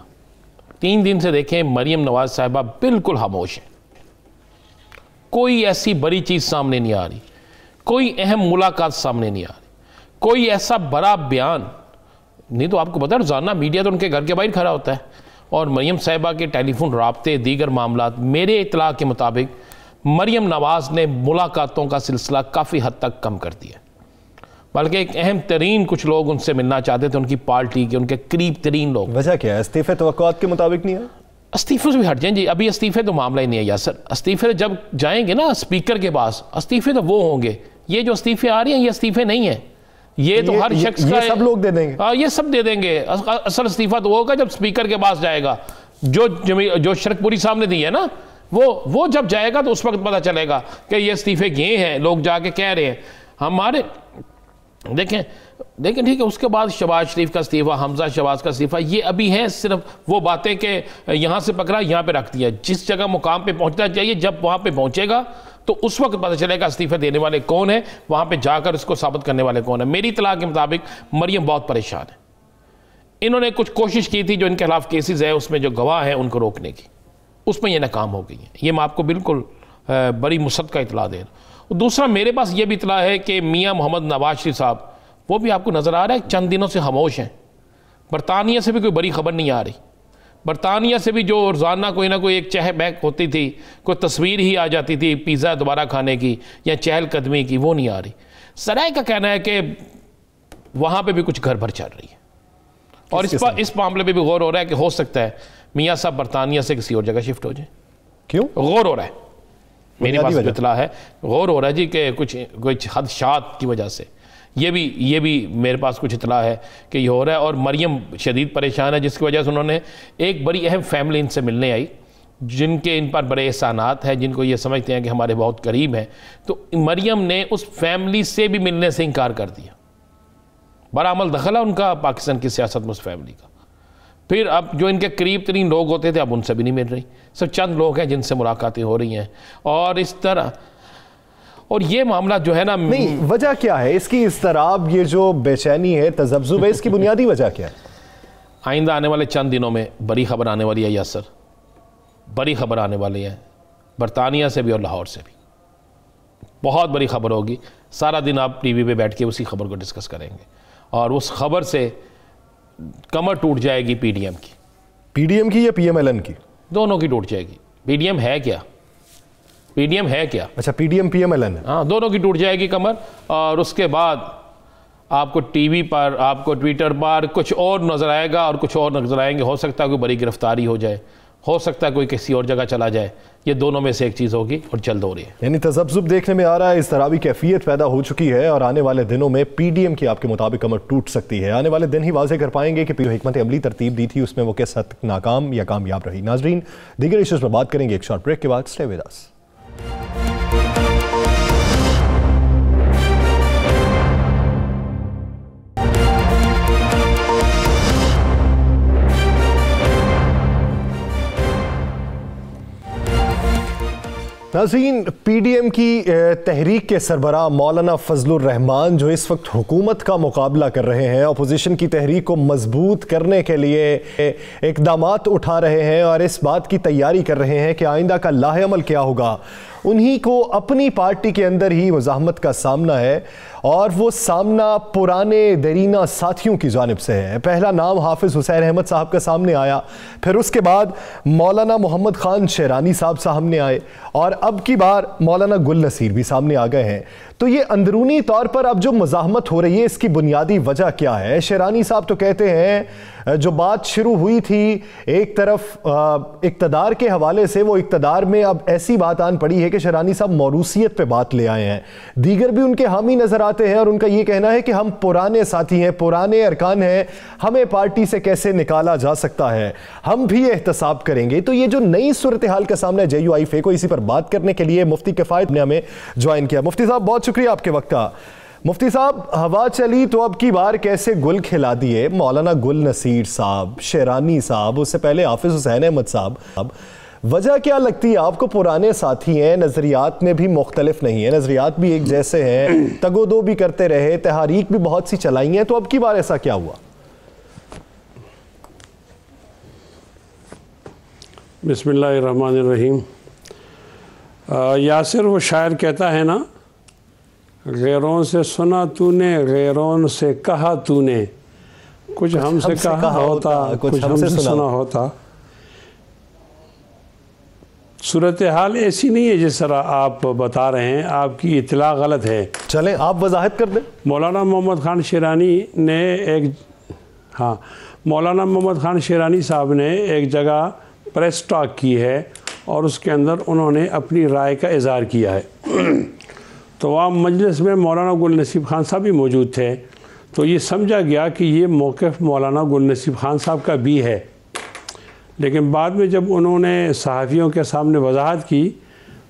3 दिन से देखें, मरियम नवाज साहिबा बिल्कुल खामोश है। कोई ऐसी बड़ी चीज़ सामने नहीं आ रही, कोई अहम मुलाकात सामने नहीं आ रही, कोई ऐसा बड़ा बयान नहीं। तो आपको पता है, रोज़ाना मीडिया तो उनके घर के बाहर खड़ा होता है और मरियम साहिबा के टेलीफोन राब्ते, दीगर मामलात, मेरे इत्तला के मुताबिक मरियम नवाज़ ने मुलाकातों का सिलसिला काफ़ी हद तक कम कर दिया। बल्कि एक अहम तरीन कुछ लोग उनसे मिलना चाहते थे, उनकी पार्टी के, उनके करीब तरीन लोग। वजह क्या है? इस्तीफे तवक्कुआत के मुताबिक नहीं है? इस्तीफे से भी हट जाएं जी, अभी इस्तीफे तो मामला ही नहीं है यासर। इस्तीफे जब जाएंगे ना स्पीकर के पास, इस्तीफे तो वो होंगे। ये जो इस्तीफे आ रहे हैं, ये इस्तीफे नहीं है। ये तो हर शख्स का, सब लोग दे देंगे। हाँ, ये सब दे देंगे। असल इस्तीफा तो होगा जब स्पीकर के पास जाएगा। जो शर्क पूरी सामने दी है ना, वो जब जाएगा तो उस वक्त पता चलेगा कि ये इस्तीफे गए हैं। लोग जाके कह रहे हैं हमारे, देखें ठीक है। उसके बाद शहबाज शरीफ का इस्तीफा, हमजा शहबाज का इस्तीफा, ये अभी है सिर्फ वो बातें कि यहाँ से पकड़ा यहाँ पे रख दिया। जिस जगह मुकाम पे पहुँचना चाहिए, जब वहाँ पे पहुँचेगा तो उस वक्त पता चलेगा इस्तीफा देने वाले कौन है, वहाँ पे जाकर इसको साबित करने वाले कौन है। मेरी इत्तला के मुताबिक मरियम बहुत परेशान है। इन्होंने कुछ कोशिश की थी, जो इनके खिलाफ केसेस है उसमें जो गवाह हैं उनको रोकने की, उसमें ये नाकाम हो गई है। ये मैं आपको बिल्कुल बड़ी मुसद्दक़ का इत्तला दे रहा हूँ। दूसरा, मेरे पास ये भी इत्तला है कि मियाँ मोहम्मद नवाज शरीफ साहब, वो भी आपको नज़र आ रहा है चंद दिनों से खामोश हैं। बरतानिया से भी कोई बड़ी खबर नहीं आ रही। बरतानिया से भी जो रोज़ाना कोई ना कोई एक चह बहक होती थी, कोई तस्वीर ही आ जाती थी पिज़्ज़ा दोबारा खाने की या चहलकदमी की, वो नहीं आ रही। सराय का कहना है कि वहाँ पे भी कुछ गड़बड़ चल रही है और इस मामले पे भी गौर हो रहा है कि हो सकता है मियाँ साहब बरतानिया से किसी और जगह शिफ्ट हो जाए। क्यों गौर हो रहा है? मेरे पास इत्तला है, गौर हो रहा है जी कि कुछ हदशात की वजह से। ये भी मेरे पास कुछ इत्तला है कि ये हो रहा है। और मरियम शदीद परेशान है, जिसकी वजह से उन्होंने एक बड़ी अहम फैमिली इनसे मिलने आई, जिनके इन पर बड़े एहसानात हैं, जिनको ये समझते हैं कि हमारे बहुत करीब हैं। तो मरियम ने उस फैमिली से भी मिलने से इनकार कर दिया। बड़ा अमल दखल है उनका पाकिस्तान की सियासत में उस फैमिली का। फिर अब जो इनके करीब तरीन लोग होते थे, अब उनसे भी नहीं मिल रही। सिर्फ चंद लोग हैं जिनसे मुलाकातें हो रही हैं और इस तरह। और ये मामला जो है ना, नहीं, वजह क्या है इसकी इस्तराब, ये जो बेचैनी है, तज़ब्ज़ुब है, इसकी बुनियादी वजह क्या है? आइंदा आने वाले चंद दिनों में बड़ी खबर आने वाली है यासर, बड़ी खबर आने वाली है। बरतानिया से भी और लाहौर से भी बहुत बड़ी खबर होगी। सारा दिन आप टीवी पे बैठ के उसी खबर को डिस्कस करेंगे और उस खबर से कमर टूट जाएगी पीडीएम की। पीडीएम की या पीएमएलएन की? दोनों की टूट जाएगी। पीडीएम है क्या? पीडीएम है क्या? अच्छा, पीडीएम पीएमएलएन है। हाँ, दोनों की टूट जाएगी कमर। और उसके बाद आपको टीवी पर, आपको ट्विटर पर कुछ और नजर आएगा और कुछ और नजर आएंगे। हो सकता है कोई बड़ी गिरफ्तारी हो जाए, हो सकता है कोई किसी और जगह चला जाए। ये दोनों में से एक चीज़ होगी और जल्द हो रही है। यानी तज़ब्ज़ुब देखने में आ रहा है, इस तरह की कैफियत पैदा हो चुकी है और आने वाले दिनों में पीडीएम की आपके मुताबिक कमर टूट सकती है। आने वाले दिन ही वाज़ेह कर पाएंगे कि जो हिकमत अमली तरतीब दी थी उसमें वो किस हद तक नाकाम या कामयाब रही। नाजरीन, दीगर इश्यूज़ पर बात करेंगे एक शॉर्ट ब्रेक के बाद। Stay with us. नाज़रीन, पीडीएम की तहरीक के सरबराह मौलाना फजलुर रहमान जो इस वक्त हुकूमत का मुकाबला कर रहे हैं, अपोजिशन की तहरीक को मजबूत करने के लिए इक़दामात उठा रहे हैं और इस बात की तैयारी कर रहे हैं कि आइंदा का लाहेअमल क्या होगा। उन्हीं को अपनी पार्टी के अंदर ही मुज़ाहमत का सामना है और वो सामना पुराने देरीना साथियों की जानिब से है। पहला नाम हाफिज़ हुसैन अहमद साहब का सामने आया, फिर उसके बाद मौलाना मोहम्मद खान शेरानी साहब सामने आए और अब की बार मौलाना गुल नसीर भी सामने आ गए हैं। तो ये अंदरूनी तौर पर अब जो मुज़ाहमत हो रही है, इसकी बुनियादी वजह क्या है? शेरानी साहब तो कहते हैं जो बात शुरू हुई थी एक तरफ इक़्तिदार के हवाले से, वो इक़्तिदार में अब ऐसी बात आन पड़ी है कि शेरानी साहब मौरूसियत पे बात ले आए हैं। दीगर भी उनके हामी नजर आते हैं और उनका ये कहना है कि हम पुराने साथी हैं, पुराने अरकान हैं, हमें पार्टी से कैसे निकाला जा सकता है, हम भी एहतसाब करेंगे। तो ये जो नई सूरत हाल का सामना है JUIF को, इसी पर बात करने के लिए मुफ्ती किफ़ायत ने हमें ज्वाइन किया। मुफ्ती साहब, बहुत शुक्रिया आपके वक्त का। मुफ्ती साहब, हवा चली तो अब की बार कैसे गुल खिला दिए मौलाना गुल नसीर साहब, शेरानी साहब, उससे पहले हाफिज़ हुसैन अहमद साहब। वजह क्या लगती है आपको? पुराने साथी हैं, नज़रियात में भी मुख्तलिफ नहीं है, नज़रियात भी एक जैसे हैं, तगोदो भी करते रहे, तहरीक भी बहुत सी चलाई हैं, तो अब की बार ऐसा क्या हुआ? बिस्मिल्लाहिर्रहमानिर्रहीम। यासिर वो शायर कहता है ना, गैरों से सुना तूने, गैरों से कहा तूने, कुछ हमसे कहा होता, कुछ हमसे सुना होता। सूरत हाल ऐसी नहीं है जिस तरह आप बता रहे हैं, आपकी इत्तला गलत है। चलें आप वजाहत कर दें। मौलाना मोहम्मद खान शेरानी साहब ने एक जगह प्रेस टॉक की है और उसके अंदर उन्होंने अपनी राय का इज़हार किया है। तो वहाँ मजलिस में मौलाना गुल नसीब खान साहब भी मौजूद थे, तो ये समझा गया कि ये मौक़िफ़ मौलाना गुल नसीब खान साहब का भी है। लेकिन बाद में जब उन्होंने सहाफ़ियों के सामने वजाहत की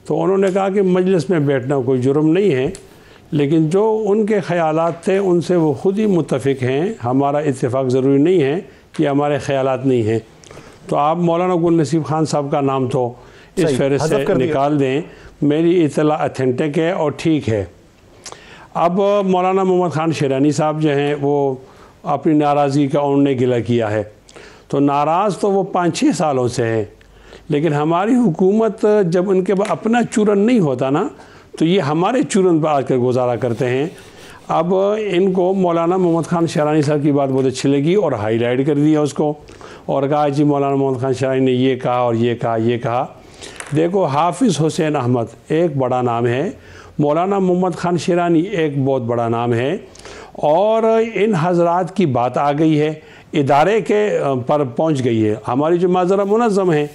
तो उन्होंने कहा कि मजलिस में बैठना कोई जुर्म नहीं है, लेकिन जो उनके ख़यालात थे उनसे वो ख़ुद ही मुत्तफ़िक़ हैं, हमारा इत्तेफाक ज़रूरी नहीं है कि हमारे ख़यालात नहीं हैं। तो आप मौलाना गुल नसीब खान साहब का नाम तो इस फहरिस्त से निकाल दें, मेरी इत्तला अथेंटिक है और ठीक है। अब मौलाना मोहम्मद खान शेरानी साहब जो हैं वो अपनी नाराज़गी का उन्होंने गिला किया है, तो नाराज़ तो वो 5-6 सालों से है, लेकिन हमारी हुकूमत जब उनके पास अपना चूरन नहीं होता ना, तो ये हमारे चूरन पर आकर गुजारा करते हैं। अब इनको मौलाना मोहम्मद खान शेरानी साहब की बात बहुत अच्छी लगी और हाईलाइट कर दिया उसको और कहा जी मौलाना मोहम्मद खान शेरानी ने ये कहा और ये कहा, ये कहा। देखो, हाफिज़ हुसैन अहमद एक बड़ा नाम है, मौलाना मोहम्मद खान शेरानी एक बहुत बड़ा नाम है और इन हजरात की बात आ गई है, इदारे के पर पहुंच गई है। हमारी जमात ज़रा मुनज़्ज़म है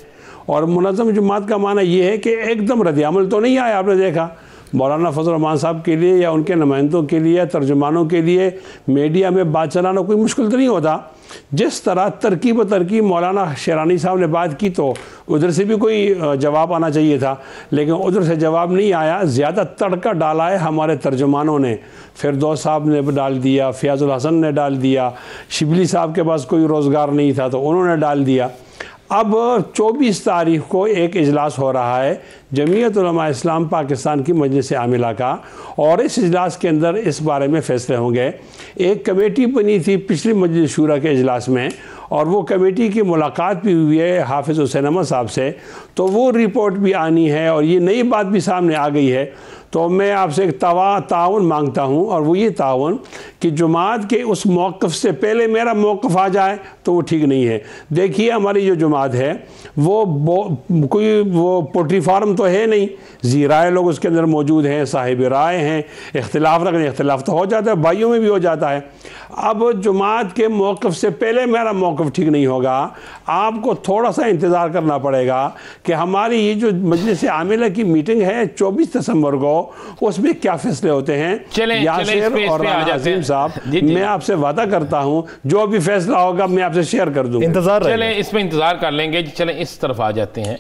और मुनज़्ज़म जमात का माना ये है कि एकदम रद्द-ए-अमल तो नहीं आया। आपने देखा मौलाना फजल रहमान साहब के लिए या उनके नुमाइंदों के लिए, तर्जुमानों के लिए मीडिया में बात चलाना कोई मुश्किल तो नहीं होता। जिस तरह तरकीब मौलाना शेरानी साहब ने बात की तो उधर से भी कोई जवाब आना चाहिए था, लेकिन उधर से जवाब नहीं आया। ज़्यादा तड़का डाला है हमारे तर्जुमानों ने, फिरदौस साहब ने डाल दिया, फ़याज़ुल हसन ने डाल दिया, शिबली साहब के पास कोई रोज़गार नहीं था तो उन्होंने डाल दिया। अब 24 तारीख को एक इजलास हो रहा है जमीयत उलमा इस्लाम पाकिस्तान की मजलिस आमिला का, और इस इजलास के अंदर इस बारे में फ़ैसले होंगे। एक कमेटी बनी थी पिछली मजलिस शूरा के इजलास में और वो कमेटी की मुलाकात भी हुई है हाफिज़ हुसैन अहमद साहब से, तो वो रिपोर्ट भी आनी है और ये नई बात भी सामने आ गई है। तो मैं आपसे एक ताउन मांगता हूँ और वो ये ताउन कि जमात के उस मौक़िफ़ से पहले मेरा मौक़िफ़ आ जाए तो वो ठीक नहीं है। देखिए, हमारी जो जमात है वो कोई पोल्ट्री फार्म तो है नहीं, ज़ीराए लोग उसके अंदर मौजूद हैं, साहिब राय हैं, इख्तिलाफ़ रखने इख्तिलाफ़ तो हो जाता है, भाइयों में भी हो जाता है। अब जमात के मौक़िफ़ से पहले मेरा मौक़िफ़ ठीक नहीं होगा, आपको थोड़ा सा इंतज़ार करना पड़ेगा कि हमारी ये जो मजलिस आमिला की मीटिंग है 24 दिसंबर को, उसमें क्या फैसले होते हैं। यासिर और अजीम साहब, मैं आपसे वादा करता हूं जो भी फैसला होगा मैं आपसे शेयर कर दूंगा। इंतजार चलें, इसमें इंतजार कर लेंगे। चलें इस तरफ आ जाते हैं।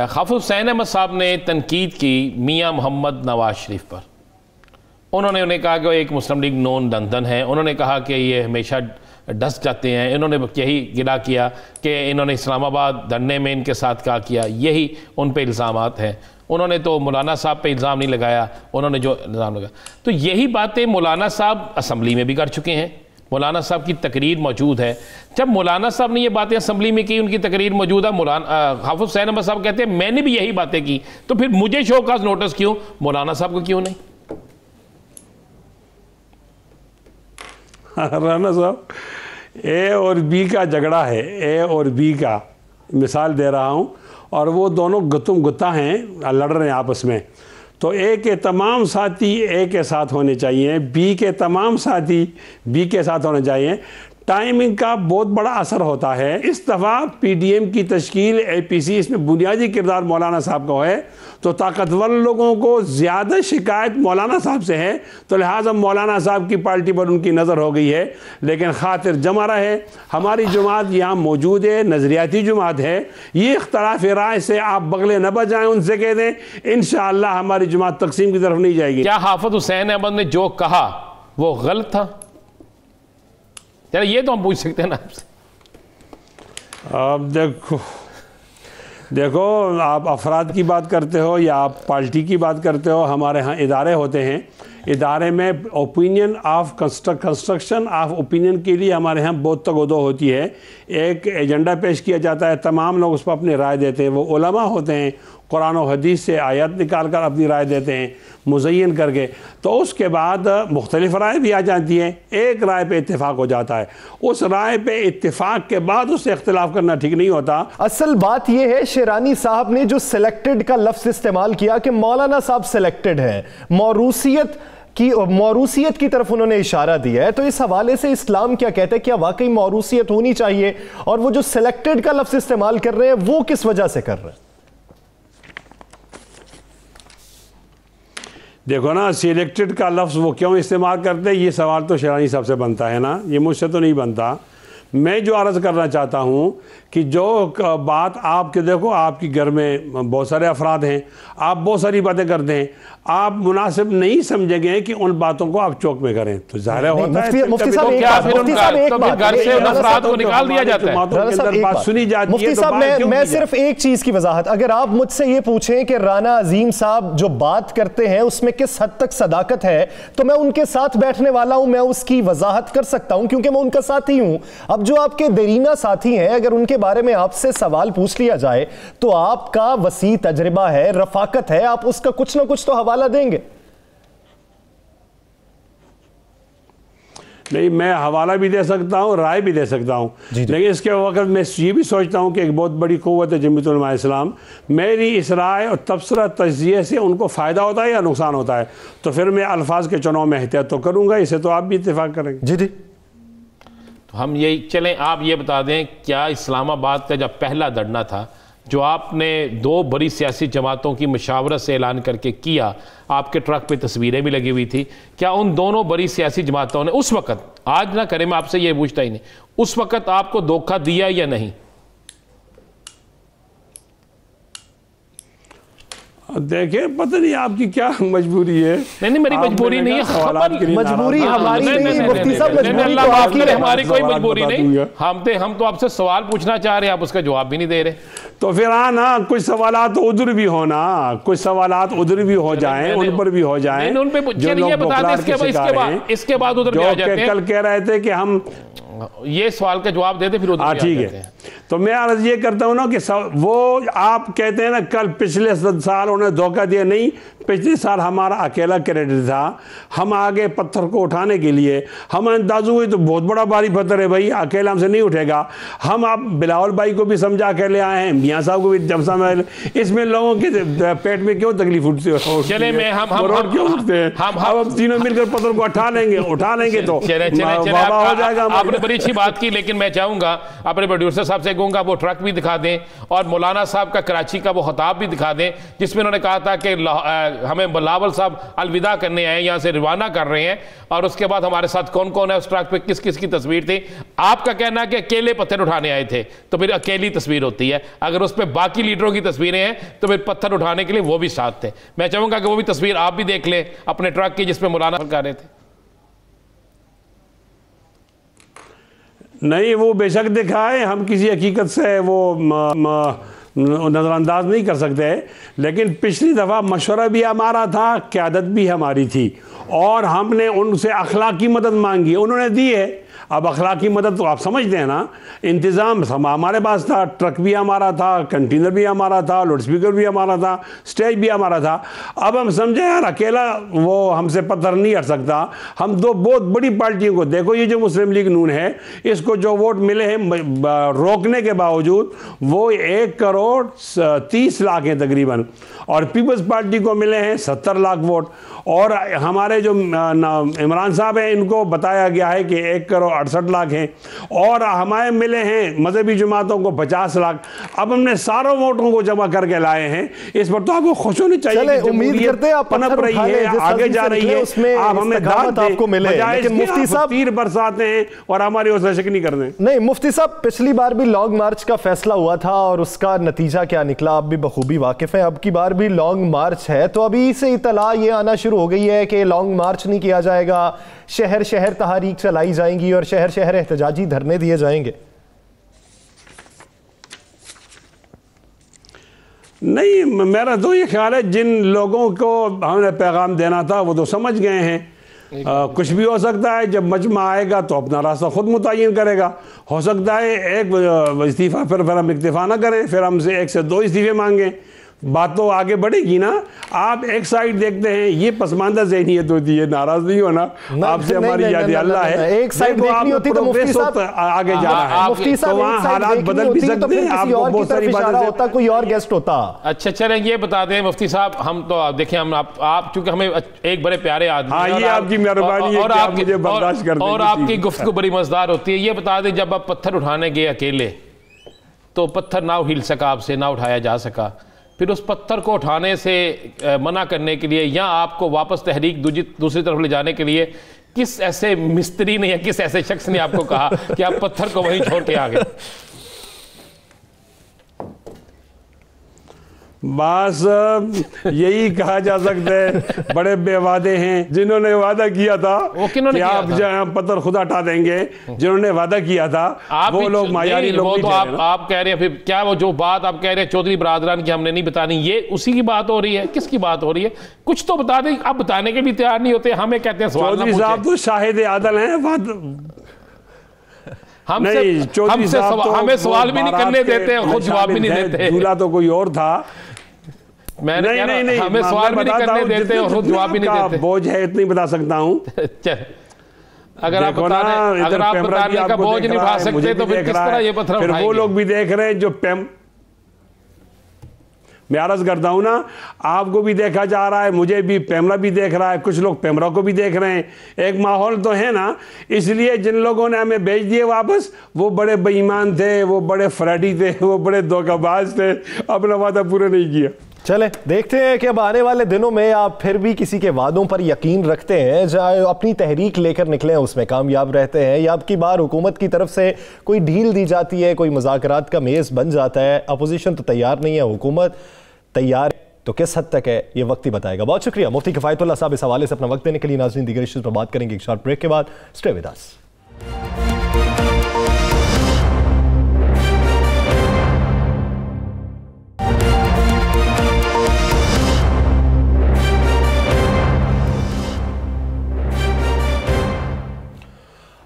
हाफिज़ हुसैन अहमद साहब ने तनकीद की मियाँ मोहम्मद नवाज शरीफ पर। उन्होंने कहा कि वो एक मुस्लिम लीग नॉन दंदन है, उन्होंने कहा कि ये हमेशा डस जाते हैं, इन्होंने यही गिला किया कि इन्होंने इस्लामाबाद धरने में इनके साथ क्या किया, यही उन पर इल्ज़ामात हैं। उन्होंने तो मौलाना साहब पे इल्ज़ाम नहीं लगाया, उन्होंने जो इल्ज़ाम लगाया। तो यही बातें मौलाना साहब असम्बली में भी कर चुके हैं, मौलाना साहब की तकरीर मौजूद है। जब मौलाना साहब ने ये बातें असम्बली में की, उनकी तकरीर मौजूद है, हाफिज़ हुसैन अहमद साहब कहते हैं मैंने भी यही बातें की, तो फिर मुझे शोकाज नोटिस क्यों, मौलाना साहब को क्यों नहीं? राना साहब, ए और बी का झगड़ा है, ए और बी का मिसाल दे रहा हूँ, और वो दोनों गुत्तम गुत्ता हैं, लड़ रहे हैं आपस में। तो ए के तमाम साथी ए के साथ होने चाहिए, बी के तमाम साथी बी के साथ होने चाहिए। टाइमिंग का बहुत बड़ा असर होता है। इस दफ़ा पीडीएम की तश्कील एपीसी, इसमें बुनियादी किरदार मौलाना साहब का है, तो ताकतवर लोगों को ज़्यादा शिकायत मौलाना साहब से है, तो लिहाजा मौलाना साहब की पार्टी पर उनकी नज़र हो गई है। लेकिन खातिर जमा रहे, हमारी जमात यहाँ मौजूद है, नज़रियाती जमात है, ये इख्तलाफ राय से आप बगले न बजाएं, उनसे कह दें इंशाअल्लाह हमारी जमात तकसीम की तरफ नहीं जाएगी। क्या हाफिज़ हुसैन अहमद ने जो कहा वो गलत था? यार ये तो हम पूछ सकते हैं ना आपसे। अब देखो आप अफराद की बात करते हो या आप पार्टी की बात करते हो, हमारे यहाँ इदारे होते हैं, इदारे में opinion of construction of opinion के लिए हमारे यहाँ बहुत तगोदो होती है। एक एजेंडा पेश किया जाता है, तमाम लोग उस पर अपनी राय देते हैं, वो उलमा होते हैं, कुरान और हदीस से आयत निकाल कर अपनी राय देते हैं मुज़य्यन करके, तो उसके बाद मुख्तलिफ राय भी आ जाती हैं, एक राय पे इत्तेफाक हो जाता है, उस राय पे इत्तेफाक के बाद उससे इख्तिलाफ करना ठीक नहीं होता। असल बात यह है, शेरानी साहब ने जो सिलेक्टेड का लफ्ज़ इस्तेमाल किया कि मौलाना साहब सिलेक्टेड हैं, मौरूसियत की तरफ उन्होंने इशारा दिया है, तो इस हवाले से इस्लाम क्या कहता है, क्या वाकई मौरूसियत होनी चाहिए? और वो जो सिलेक्टेड का लफ्ज़ इस्तेमाल कर रहे हैं वो किस वजह से कर रहे हैं? देखो ना, सिलेक्टेड का लफ्ज़ वो क्यों इस्तेमाल करते हैं, ये सवाल तो शेरानी साहब से बनता है ना, ये मुझसे तो नहीं बनता। मैं जो अर्ज़ करना चाहता हूँ कि जो बात आपके, देखो आपके घर में बहुत सारे अफराद हैं, आप बहुत सारी बातें करते हैं, आप मुनासिब नहीं समझेंगे कि उन बातों को आप चौक में करें, तो ज़ाहिर होता है मुफ्ती साहब घर से उन अफराद को निकाल दिया जाता है, बात सुनी जाती है। मुफ्ती साहब, मैं सिर्फ एक चीज़ की वजाहत, अगर आप मुझसे ये पूछें कि राना अजीम साहब जो बात करते हैं उसमें किस हद तक सदाकत है, तो मैं उनके साथ बैठने वाला हूं, मैं उसकी वजाहत कर सकता हूं क्योंकि मैं उनका साथी हूं। अब जो आपके देरीना साथी हैं, अगर उनके बारे में आपसे सवाल पूछ लिया जाए तो आपका वसी तजर्बा है, रफाकत है, आप उसका कुछ ना कुछ तो हवाला देंगे। नहीं, मैं हवाला भी दे सकता हूँ, राय भी दे सकता हूँ, लेकिन इसके वक्त मैं ये भी सोचता हूँ कि एक बहुत बड़ी क़ुव्वत है जमीयत उलमा इस्लाम, मेरी इस राय और तबसरा तज्ज़िये से उनको फ़ायदा होता है या नुकसान होता है, तो फिर मैं अल्फाज के चुनाव में एहतियात तो करूँगा, इसे तो आप भी इत्तेफाक करेंगे। जी जी, तो हम यही चलें, आप ये बता दें, क्या इस्लामाबाद का जब पहला धरना था जो आपने दो बड़ी सियासी जमातों की मशावरत से ऐलान करके किया, आपके ट्रक पे तस्वीरें भी लगी हुई थी, क्या उन दोनों बड़ी सियासी जमातों ने उस वक़्त, आज ना करें, मैं आपसे ये पूछता ही नहीं, उस वक़्त आपको धोखा दिया या नहीं? देखिए, पता नहीं आपकी क्या मजबूरी है। नहीं, मेरी मजबूरी नहीं है, मजबूरी हमारी नहीं, मुफ्ती साहब मजबूरी तो आपकी है, हमारी कोई मजबूरी नहीं। हम तो आपसे सवाल पूछना चाह रहे हैं, आप उसका जवाब भी नहीं दे रहे। तो फिर ना कुछ सवालात उधर भी हो ना, कुछ सवालात उधर भी हो जाएं, उन पर भी हो जाएं, उन पे बता दें, इसके बाद उधर भी आ जाते हैं। कल कह रहे थे कि हम ये सवाल का जवाब देते, फिर उधर ठीक है। तो मैं अर्ज ये करता हूँ ना कि वो आप कहते हैं ना कल पिछले साल उन्हें धोखा दिया, नहीं, पिछले साल हमारा अकेला क्रेडिट था, हम आगे पत्थर को उठाने के लिए, हम अंदाज़ हुए तो बहुत बड़ा भारी पत्थर है भाई, अकेला हमसे नहीं उठेगा, हम आप बिलावल भाई को भी समझा के ले आए हैं, मियाँ साहब को भी जब समझ, इसमें लोगों के पेट में क्यों तकलीफ उठती है, चले में हम क्यों उठते हैं, हम तीनों मिलकर पत्थर को उठा लेंगे तो हो जाएगा। आपने बड़ी अच्छी बात की, लेकिन मैं चाहूंगा अपने प्रोड्यूसर साहब से कहूंगा वो ट्रक भी दिखा दें और मौलाना साहब का कराची का वो खिताब भी दिखा दें जिसमें उन्होंने कहा था कि हमें बिलावल साहब अलविदा करने आए, यहाँ से रवाना कर रहे हैं, और उसके बाद हमारे साथ कौन कौन है, उस ट्रक पे किस किस की तस्वीर थी। आपका कहना है कि अकेले पत्थर उठाने आए थे, तो फिर अकेली तस्वीर होती है, अगर उस पर बाकी लीडरों की तस्वीरें हैं तो फिर पत्थर उठाने के लिए वो भी साथ थे। मैं चाहूंगा कि वो भी तस्वीर आप भी देख लें अपने ट्रक की जिसमें मौलाना कर रहे थे। नहीं, वो बेशक दिखाए, हम किसी हकीकत से वो नज़रअंदाज नहीं कर सकते। लेकिन पिछली दफ़ा मशवरा भी हमारा था, क़यादत भी हमारी थी, और हमने उनसे अखलाकी मदद मांगी, उन्होंने दी है। अब अखलाकी मदद तो आप समझते हैं ना, इंतज़ाम हमारे पास था, ट्रक भी हमारा था, कंटेनर भी हमारा था, लाउड स्पीकर भी हमारा था, स्टेज भी हमारा था। अब हम समझे यार अकेला वो हमसे पत्थर नहीं हट सकता, हम दो बहुत बड़ी पार्टियों को, देखो ये जो मुस्लिम लीग नून है, इसको जो वोट मिले हैं रोकने के बावजूद वो 1 करोड़ 30 लाख हैं तकरीबन, और पीपल्स पार्टी को मिले हैं 70 लाख वोट, और हमारे जो इमरान साहब हैं इनको बताया गया है कि 1 करोड़ 68 लाख हैं, और हमारे मिले हैं मजहबी जमातों को 50 लाख। अब हमने सारों वोटों को जमा करके लाए हैं, इस पर तो आपको खुश होनी चाहिए। उम्मीद करते हैं आप पनप रही है, आगे जा रही है, आप हमें दावत आपको मिले, लेकिन मुफ्ती साहब तीर बरसाते हैं और हमारी ओर से नहीं करते। नहीं मुफ्ती साहब, पिछली बार भी लॉन्ग मार्च का फैसला हुआ था और उसका नतीजा क्या निकला आप भी बखूबी वाकिफ हैं। अब की बार भी लॉन्ग मार्च है, तो अभी से इतला ये आना शुरू हो गई है कि लॉन्ग मार्च नहीं किया जाएगा, शहर शहर तहरीक चलाई जाएंगी और शहर शहर एहतजाजी धरने दिए जाएंगे। नहीं, मेरा तो ये ख्याल है जिन लोगों को हमने पैगाम देना था वो तो समझ गए हैं। कुछ भी हो सकता है, जब मजमा आएगा तो अपना रास्ता खुद मुतय्यन करेगा। हो सकता है एक इस्तीफ़ा, फिर हम इक्तिफा ना करें, फिर हमसे 1 से 2 इस्तीफ़े मांगें, बात तो आगे बढ़ेगी ना। आप एक साइड देखते हैं, ये पसमानदा ज़हनियत होती है, नाराज नहीं होना, आपसे हमारी याद अल्लाह है। एक साइड देखनी होती तो मुफ्ती साहब आगे जा रहा है, मुफ्ती साहब तो वहाँ हालात बदल भी सकते हैं, आपको बहुत सारी बातें होता, कोई और गेस्ट होता। अच्छा चलें, ये बता दें मुफ्ती साहब, हम तो देखें, हम आप चूंकि हमें एक बड़े प्यारे आदमी, हाँ ये आपकी मेहरबानी है, आप मुझे बर्दाश्त कर दें, और आपकी गुफ्तगू बड़ी मजेदार होती है। ये बता दें, जब आप पत्थर उठाने गए अकेले तो पत्थर ना हिल सका, आपसे ना उठाया जा सका, फिर उस पत्थर को उठाने से मना करने के लिए या आपको वापस तहरीक दूसरी तरफ ले जाने के लिए किस ऐसे मिस्त्री ने या किस ऐसे शख्स ने आपको कहा कि आप पत्थर को वहीं छोड़ के आ गए? बस यही कहा जा सकता है, बड़े बेवादे हैं जिन्होंने वादा किया था कि आप पत्थर खुद हटा देंगे, जिन्होंने वादा किया था वो लोग मायारी लोग। वो तो आप कह रहे हैं, फिर क्या वो जो बात आप कह रहे हैं चौधरी बरादरान की हमने नहीं बतानी, ये उसी की बात हो रही है? किसकी बात हो रही है? कुछ तो बता दें। आप बताने के भी तैयार नहीं होते, हमें कहते हैं सवाल। चौधरी साहब तो शाहिद आदल हैं, हमें सवाल भी नहीं करने देते, खुद जवाब भी नहीं देते। झूला तो कोई और था, मैंने नहीं, हमें सवाल भी नहीं करने देते और खुद जवाब भी नहीं देते। बोझ है इतनी बता सकता हूँ। अगर आप बताने का बोझ नहीं उठा सकते तो फिर किस तरह ये पत्थर उठाएंगे? फिर वो लोग भी देख रहे हैं जो मैं अर्ज करता हूं ना, आपको भी देखा जा रहा है, मुझे भी, पैमरा भी देख रहा है, कुछ लोग पैमरा को भी देख रहे हैं। एक माहौल तो है ना, इसलिए जिन लोगों ने हमें भेज दिए वापस, वो बड़े बेईमान थे, वो बड़े फ्रैडी थे, वो बड़े धोखाबाज थे, अपना वादा पूरा नहीं किया। चलें देखते हैं कि अब आने वाले दिनों में आप फिर भी किसी के वादों पर यकीन रखते हैं, चाहे अपनी तहरीक लेकर निकले उसमें कामयाब रहते हैं, या आपकी बार हुकूमत की तरफ से कोई ढील दी जाती है, कोई मुज़ाकरात का मेज़ बन जाता है। अपोजिशन तो तैयार नहीं है, हुकूमत तैयार, तो किस हद तक है ये वक्त ही बताएगा। बहुत शुक्रिया मुफ्ती किफ़ायतुल्लाह साहब इस हवाले से अपना वक्त देने के लिए। नाज़रीन, दीगर इश्यूज़ पर बात करेंगे एक शॉर्ट ब्रेक के बाद। Stay with us.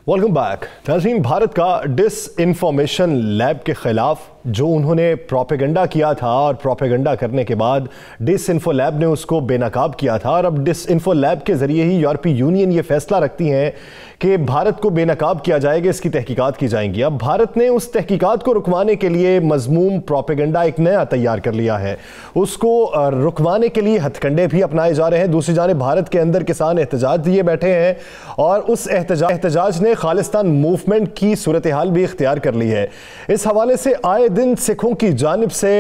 Welcome back. नाज़रीन, भारत का डिसइंफॉर्मेशन लैब के खिलाफ जो उन्होंने प्रोपेगेंडा किया था और प्रोपेगेंडा करने के बाद डिसइंफो लैब ने उसको बेनकाब किया था, और अब डिसइंफो लैब के जरिए ही यूरोपीय यूनियन ये फैसला रखती है कि भारत को बेनकाब किया जाएगा, इसकी तहकीकात की जाएंगी। अब भारत ने उस तहकीकात को रुकवाने के लिए मजमूम प्रोपेगेंडा एक नया तैयार कर लिया है, उसको रुकवाने के लिए हथकंडे भी अपनाए जा रहे हैं। दूसरी जानिब भारत के अंदर किसान एहतजाज दिए बैठे हैं और उस एहतजाज ने खालिस्तान मूवमेंट की सूरत हाल भी इख्तियार कर ली है। इस हवाले से आए दिन सिखों की जानिब से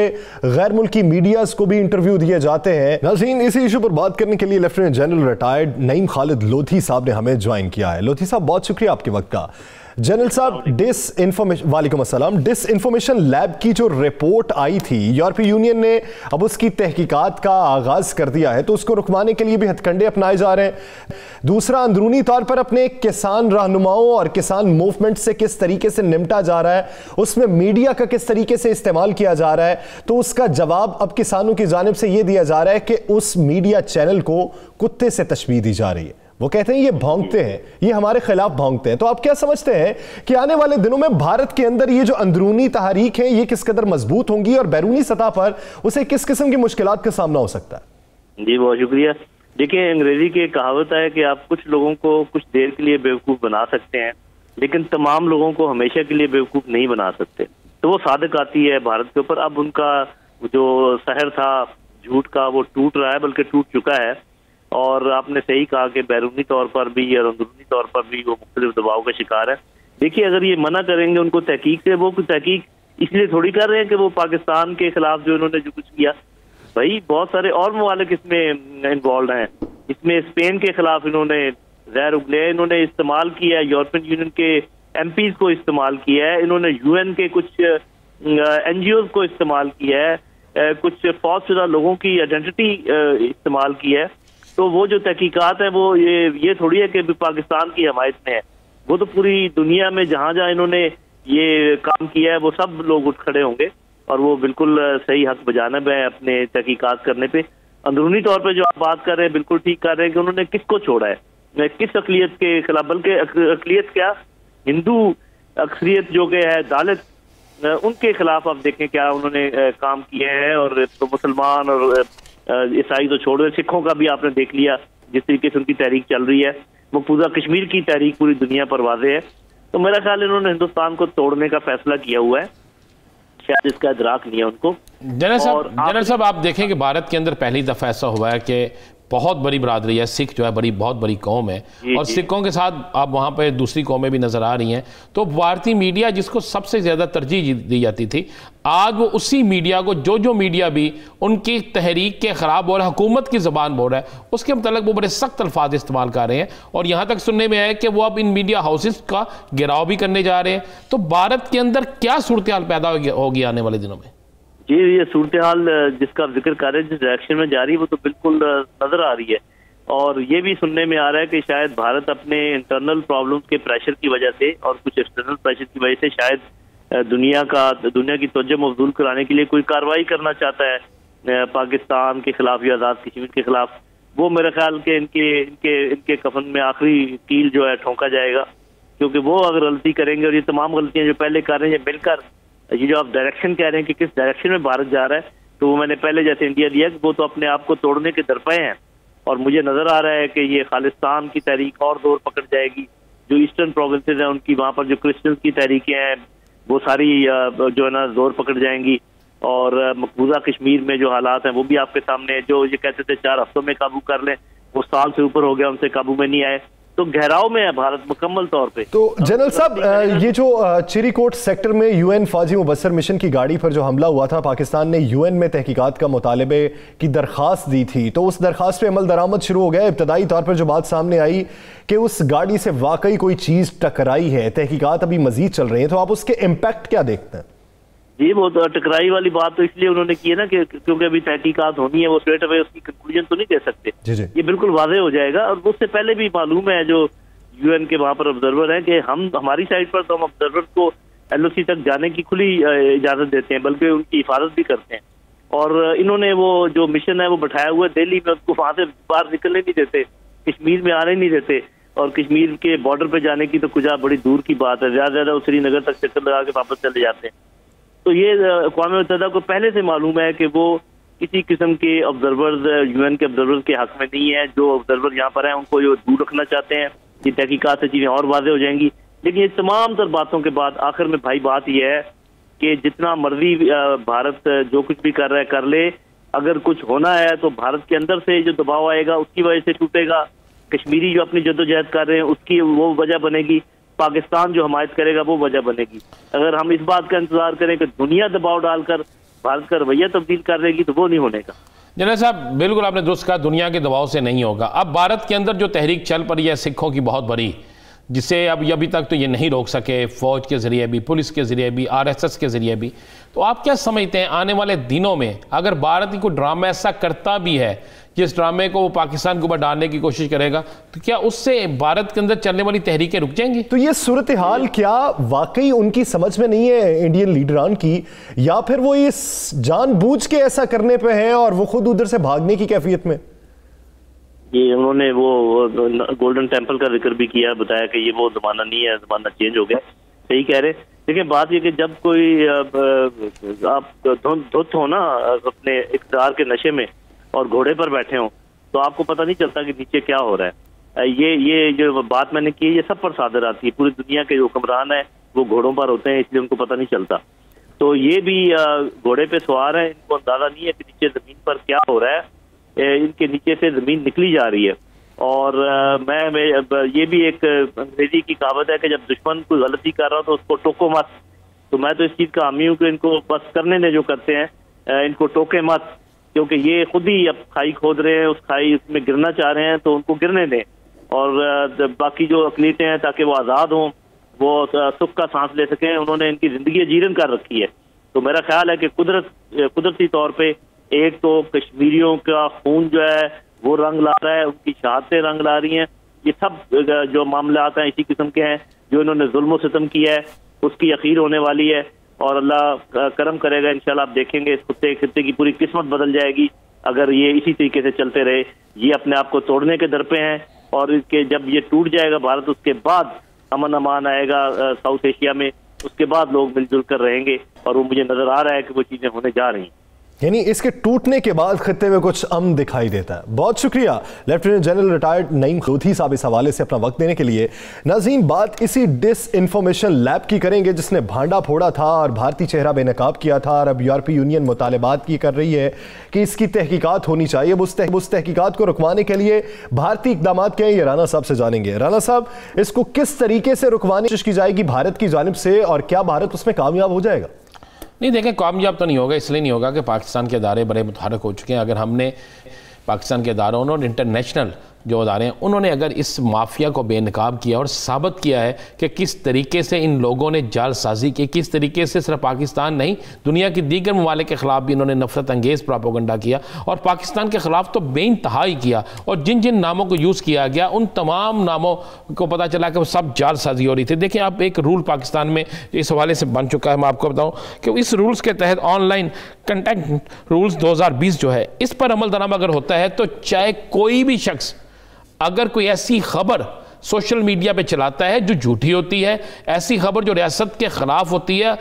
गैर मुल्की मीडियाज को भी इंटरव्यू दिए जाते हैं। नाज़रीन, इसी इशू पर बात करने के लिए lieutenant general retired Naeem Khalid Lodhi साहब ने हमें ज्वाइन किया है। लोधी साहब, बहुत शुक्रिया आपके वक्त का। जनरल साहब, वालेकुम अस्सलाम, डिसइंफॉर्मेशन लैब की जो रिपोर्ट आई थी, यूरोपीय यूनियन ने अब उसकी तहकीकात का आगाज कर दिया है, तो उसको रुकवाने के लिए भी हथकंडे अपनाए जा रहे हैं। दूसरा, अंदरूनी तौर पर अपने किसान रहनुमाओं और किसान मूवमेंट से किस तरीके से निपटा जा रहा है, उसमें मीडिया का किस तरीके से इस्तेमाल किया जा रहा है, तो उसका जवाब अब किसानों की जानिब से यह दिया जा रहा है कि उस मीडिया चैनल को कुत्ते से तशबीह दी जा रही है। वो कहते हैं ये भौंकते हैं, ये हमारे खिलाफ भौंकते हैं। तो आप क्या समझते हैं कि आने वाले दिनों में भारत के अंदर ये जो अंदरूनी तहरीक है ये किस कदर मजबूत होंगी और बैरूनी सतह पर उसे किस किस्म की मुश्किलात का सामना हो सकता है? जी बहुत शुक्रिया। देखिए, अंग्रेजी की कहावत है कि आप कुछ लोगों को कुछ देर के लिए बेवकूफ़ बना सकते हैं, लेकिन तमाम लोगों को हमेशा के लिए बेवकूफ़ नहीं बना सकते। तो वो सादक आती है भारत के ऊपर। अब उनका जो सहर था झूठ का वो टूट रहा है, बल्कि टूट चुका है। और आपने सही कहा कि बैरूनी तौर पर भी और अंदरूनी तौर पर भी वो मुख्तलिफ दबाव का शिकार है। देखिए, अगर ये मना करेंगे उनको तहकीक से, वो तहकीक इसलिए थोड़ी कर रहे हैं कि वो पाकिस्तान के खिलाफ जो इन्होंने जो कुछ किया, भाई बहुत सारे और ममालिक इसमें इन्वॉल्व हैं। इसमें स्पेन के खिलाफ इन्होंने जहर उगले, इन्होंने इस्तेमाल किया है यूरोपियन यूनियन के MPs को इस्तेमाल किया है, इन्होंने UN के कुछ NGOs को इस्तेमाल किया है, कुछ फौजशुदा लोगों की आइडेंटिटी इस्तेमाल की है। तो वो जो तहकीकात है वो ये थोड़ी है कि पाकिस्तान की हमायत में है, वो तो पूरी दुनिया में जहाँ जहाँ इन्होंने ये काम किया है वो सब लोग उठ खड़े होंगे और वो बिल्कुल सही हक बजानब है अपने तहकीकात करने पे। अंदरूनी तौर पे जो आप बात कर रहे हैं बिल्कुल ठीक कर रहे हैं कि उन्होंने किसको छोड़ा है, किस अकलियत के खिलाफ, बल्कि अकलियत क्या, हिंदू अक्सरियत जो कि है दलित, उनके खिलाफ आप देखें क्या उन्होंने काम किए हैं। और तो मुसलमान और ईसाई तो छोड़ दो, सिखों का भी आपने देख लिया जिस तरीके से उनकी तहरीक चल रही है। मकबूजा कश्मीर की तहरीक पूरी दुनिया पर वाज़ेह है। तो मेरा ख्याल इन्होंने हिंदुस्तान को तोड़ने का फैसला किया हुआ है, शायद इसका इदराक नहीं है उनको। जनरल साहब, आप देखें कि भारत के अंदर पहली दफ़ा ऐसा हुआ है कि बहुत बड़ी बरादरी है, सिख जो है बहुत बड़ी कौम है, और सिखों के साथ आप वहाँ पे दूसरी कौमें भी नज़र आ रही हैं। तो भारतीय मीडिया जिसको सबसे ज़्यादा तरजीह दी जाती थी, आज वो उसी मीडिया को जो मीडिया भी उनकी तहरीक के ख़राब हो रहा है, हुकूमत की ज़बान बोल रहा है, उसके मतलब वो बड़े सख्त अल्फाज इस्तेमाल कर रहे हैं। और यहाँ तक सुनने में आया कि वो अब इन मीडिया हाउसेस का गिराव भी करने जा रहे हैं। तो भारत के अंदर क्या सूरत हाल पैदा होगी आने वाले दिनों में? जी, ये सूरत हाल जिसका जिक्र कर रहे हैं, जिस डायरेक्शन में जा रही है वो तो बिल्कुल नजर आ रही है। और ये भी सुनने में आ रहा है कि शायद भारत अपने इंटरनल प्रॉब्लम्स के प्रेशर की वजह से और कुछ एक्सटर्नल प्रेशर की वजह से शायद दुनिया की तवज्जो मबजूल कराने के लिए कोई कार्रवाई करना चाहता है पाकिस्तान के खिलाफ या आज़ाद कश्मीर के खिलाफ। वो मेरे ख्याल के इनके कफन में आखिरी कील जो है ठोंका जाएगा, क्योंकि वो अगर गलती करेंगे और ये तमाम गलतियां जो पहले कर रहे हैं मिलकर, ये जो आप डायरेक्शन कह रहे हैं कि किस डायरेक्शन में भारत जा रहा है, तो वो मैंने पहले जैसे इंडिया दिया कि वो तो अपने आप को तोड़ने के दरपे हैं। और मुझे नजर आ रहा है कि ये खालिस्तान की तहरीक और जोर पकड़ जाएगी। जो ईस्टर्न प्रोविंसेस हैं उनकी, वहाँ पर जो क्रिश्चियंस की तहरीकें हैं वो सारी जो है ना जोर पकड़ जाएंगी। और मकबूजा कश्मीर में जो हालात हैं वो भी आपके सामने, जो ये कहते थे 4 हफ्तों में काबू कर लें, वो साल से ऊपर हो गया, उनसे काबू में नहीं आए। तो घेराव में है भारत मुकम्मल तौर पे। तो जनरल साहब, ये जो चिरीकोट सेक्टर में UN फौजी मुबस्सर मिशन की गाड़ी पर जो हमला हुआ था, पाकिस्तान ने UN में तहकीकात का मुतालबे की दरख्वास्त दी थी, तो उस दरख्वास्त पे अमल दरामद शुरू हो गया। इब्तदाई तौर पर जो बात सामने आई कि उस गाड़ी से वाकई कोई चीज टकराई है, तहकीकात अभी मजीद चल रही है, तो आप उसके इम्पैक्ट क्या देखते हैं? जी, वो तो टकराई वाली बात तो इसलिए उन्होंने की है ना कि क्योंकि अभी तहकीकात होनी है, वो स्ट्रेट अवे उसकी कंक्लूजन तो नहीं दे सकते। जी। ये बिल्कुल वाज़ेह हो जाएगा। और उससे पहले भी मालूम है जो UN के वहाँ पर ऑब्जर्वर है कि हमारी साइड पर तो हम ऑब्जर्वर को LOC तक जाने की खुली इजाजत देते हैं, बल्कि उनकी हिफाजत भी करते हैं। और इन्होंने वो जो मिशन है वो बैठाया हुआ है दिल्ली में, उसको वहाँ से बाहर निकलने नहीं देते, कश्मीर में आने नहीं देते। और कश्मीर के बॉर्डर पे जाने की तो कुछ बड़ी दूर की बात है, ज्यादा वो श्रीनगर तक चक्कर लगा के वापस चले जाते हैं। तो ये अक़वाम मुत्तहिदा को पहले से मालूम है कि वो किसी किस्म के ऑब्जर्वर्स UN के ऑब्जर्वर्स के हक में नहीं है। जो ऑब्जर्वर यहाँ पर हैं उनको ये दूर रखना चाहते हैं। ये तहकीकात से चीजें और वाज़ेह हो जाएंगी। लेकिन ये तमाम तर बातों के बाद आखिर में भाई बात यह है कि जितना मर्जी भारत जो कुछ भी कर रहा है कर ले, अगर कुछ होना है तो भारत के अंदर से जो दबाव आएगा उसकी वजह से टूटेगा। कश्मीरी जो अपनी जद्दोजहद कर रहे हैं उसकी वो वजह बनेगी, पाकिस्तान जो हमायत करेगा वो वजह बनेगी। अगर हम इस बात का इंतजार करें कि दुनिया दबाव डालकर भारत का रवैया तब्दील कर देगी तो वो नहीं होने का। जनरल साहब, बिल्कुल आपने दुरुस्त कहा, दुनिया के दबाव से नहीं होगा। अब भारत के अंदर जो तहरीक चल पड़ी है सिखों की बहुत बड़ी, जिसे अभी तक तो ये नहीं रोक सके, फ़ौज के ज़रिए भी, पुलिस के ज़रिए भी, RSS के ज़रिए भी। तो आप क्या समझते हैं आने वाले दिनों में अगर भारत को ड्रामा ऐसा करता भी है जिस ड्रामे को वो पाकिस्तान के ऊपर डालने की कोशिश करेगा, तो क्या उससे भारत के अंदर चलने वाली तहरीकें रुक जाएंगी? तो ये सूरत हाल क्या वाकई उनकी समझ में नहीं है इंडियन लीडरान की, या फिर वो इस जानबूझ के ऐसा करने पे है और वो खुद उधर से भागने की कैफियत में? ये उन्होंने वो गोल्डन टेम्पल का जिक्र भी किया, बताया कि ये वो जमाना नहीं है, जमाना चेंज हो गया। सही कह रहे। देखिए बात ये कि जब कोई आप धुत हो ना अपने इक़्तिदार के नशे में और घोड़े पर बैठे हो, तो आपको पता नहीं चलता कि नीचे क्या हो रहा है। ये जो बात मैंने की ये सब पर सादर आती है। पूरी दुनिया के जो हुक्मरान है वो घोड़ों पर होते हैं, इसलिए उनको पता नहीं चलता। तो ये भी घोड़े पे सवार है, इनको अंदाजा नहीं है कि नीचे जमीन पर क्या हो रहा है। इनके नीचे से जमीन निकली जा रही है। और मैं ये भी एक अंग्रेजी की कहावत है कि जब दुश्मन कोई गलती कर रहा हो तो उसको टोको मत। तो मैं तो इस चीज का हामी हूँ कि इनको बस करने ने जो करते हैं, इनको टोके मत, क्योंकि ये खुद ही अब खाई खोद रहे हैं, उस खाई में गिरना चाह रहे हैं, तो उनको गिरने दें। और बाकी जो अकलीतें हैं ताकि वो आज़ाद हों, वो सुख का सांस ले सकें, उन्होंने इनकी जिंदगी जीरन कर रखी है। तो मेरा ख्याल है कि कुदरती तौर पे एक तो कश्मीरियों का खून जो है वो रंग ला रहा है, उनकी शहादतें रंग ला रही हैं। ये सब जो मामला हैं इसी किस्म के हैं, जो इन्होंने जुल्म सितम किया है उसकी अखीर होने वाली है। और अल्लाह करम करेगा इंशाल्लाह। आप देखेंगे इस खित्ते की पूरी किस्मत बदल जाएगी अगर ये इसी तरीके से चलते रहे। ये अपने आप को तोड़ने के दर पे हैं, और इसके जब ये टूट जाएगा भारत, उसके बाद अमन अमान आएगा साउथ एशिया में, उसके बाद लोग मिलजुल कर रहेंगे। और वो मुझे नजर आ रहा है कि वो चीजें होने जा रही हैं। यानी इसके टूटने के बाद खत्ते में कुछ अमन दिखाई देता है। बहुत शुक्रिया lieutenant general retired Naeem Lodhi साहब इस हवाले से अपना वक्त देने के लिए। नाज़रीन, बात इसी डिस इन्फॉर्मेशन लैब की करेंगे जिसने भांडा फोड़ा था और भारतीय चेहरा बेनकाब किया था, और अब यूरोपीय यूनियन मुतालबात की कर रही है कि इसकी तहकीकात होनी चाहिए। उस तहकीकात को रुकवाने के लिए भारतीय इकदाम क्या है, ये राना साहब से जानेंगे। राना साहब, इसको किस तरीके से रुकवाने की कोशिश की जाएगी भारत की जानिब से, और क्या भारत उसमें कामयाब हो जाएगा? नहीं, देखें, कामयाब तो नहीं होगा। इसलिए नहीं होगा कि पाकिस्तान के अदारे बड़े मुतहरक हो चुके हैं। अगर हमने पाकिस्तान के अदारों और इंटरनेशनल जो अदारे हैं उन्होंने अगर इस माफिया को बेनकाब किया और साबित किया है कि किस तरीके से इन लोगों ने जालसाजी की, किस तरीके से सिर्फ पाकिस्तान नहीं दुनिया की दीगर ममालिक के ख़िलाफ़ भी इन्होंने नफरत अंगेज़ प्रोपेगेंडा किया, और पाकिस्तान के ख़िलाफ़ तो बेइंतहा ही किया। और जिन जिन नामों को यूज़ किया गया उन तमाम नामों को पता चला कि वो सब जालसाजी हो रही थी। देखिए, आप एक रूल पाकिस्तान में इस हवाले से बन चुका है। मैं आपको बताऊँ कि इस रूल्स के तहत ऑनलाइन कंटेंट रूल्स 2020 जो है, इस पर अमल दरामद अगर होता है तो चाहे कोई भी शख्स अगर कोई ऐसी खबर सोशल मीडिया पे चलाता है जो झूठी होती है, ऐसी खबर जो रियासत के खिलाफ होती है,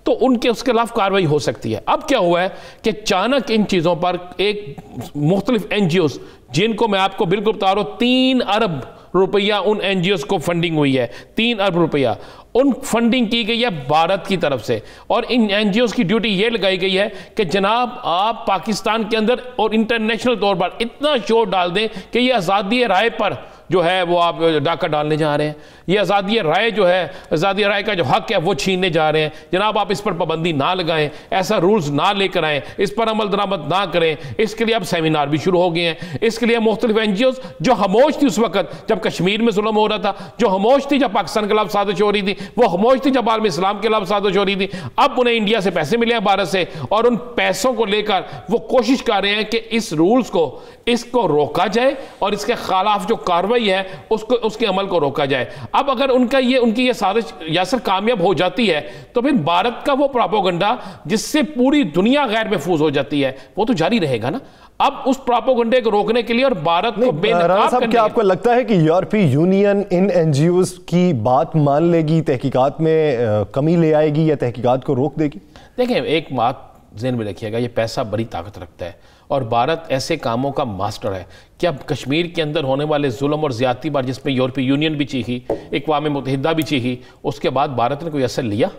तो उसके खिलाफ कार्रवाई हो सकती है। अब क्या हुआ है कि अचानक इन चीज़ों पर एक मुख्तलिफ NGOs, जिनको मैं आपको बिल्कुल बता रहा हूँ, 3 अरब रुपया उन NGOs को फंडिंग हुई है, 3 अरब रुपया उन फंडिंग की गई है भारत की तरफ से। और इन NGOs की ड्यूटी ये लगाई गई है कि जनाब आप पाकिस्तान के अंदर और इंटरनेशनल तौर पर इतना शोर डाल दें कि ये आज़ादी राय पर जो है वो आप डाका डालने जा रहे हैं, ये आज़ादी राय जो है, आज़ादी राय का जो हक है वो छीनने जा रहे हैं। जनाब आप इस पर पाबंदी ना लगाएं, ऐसा रूल्स ना लेकर आएँ, इस पर अमल दरामद ना करें। इसके लिए अब सेमिनार भी शुरू हो गए हैं। इसके लिए मुख्तलिफ NGOs जो खामोश थी उस वक्त जब कश्मीर में जुल्म हो रहा था, जो खामोश थी जब पाकिस्तान के खिलाफ साजिश हो रही थी, वो खामोश थी जब आलम इस्लाम के खिलाफ साजिश हो रही थी, अब उन्हें इंडिया से पैसे मिले हैं भारत से, और उन पैसों को लेकर वो कोशिश कर रहे हैं कि इस रूल्स को इसको रोका जाए और इसके खिलाफ जो कार्रवाई है उसके अमल को रोका जाए। अब अगर उनकी ये साजिश यासर कामयाब हो जाती है तो फिर भारत का वो प्रोपेगेंडा जिससे पूरी दुनिया गैर महफूज हो जाती है वो तो जारी रहेगा ना। अब उस प्रोपेगेंडे को रोकने के लिए और भारत को बेनकाब करने, क्या आपको लगता है कि यूरोपीय यूनियन इन NGOs की बात मान लेगी, तहकीकात में कमी ले आएगी या तहकीकात को रोक देगी? देखें, एक बात ज़हन में रखिएगा, ये पैसा बड़ी ताकत रखता है और भारत ऐसे कामों का मास्टर है कि अब कश्मीर के अंदर होने वाले जुल्म और ज़्यादती पर जिसमें यूरोपीय यूनियन भी चीखी, अक़वाम मुत्तहिदा भी चीखी, उसके बाद भारत ने कोई असर लिया?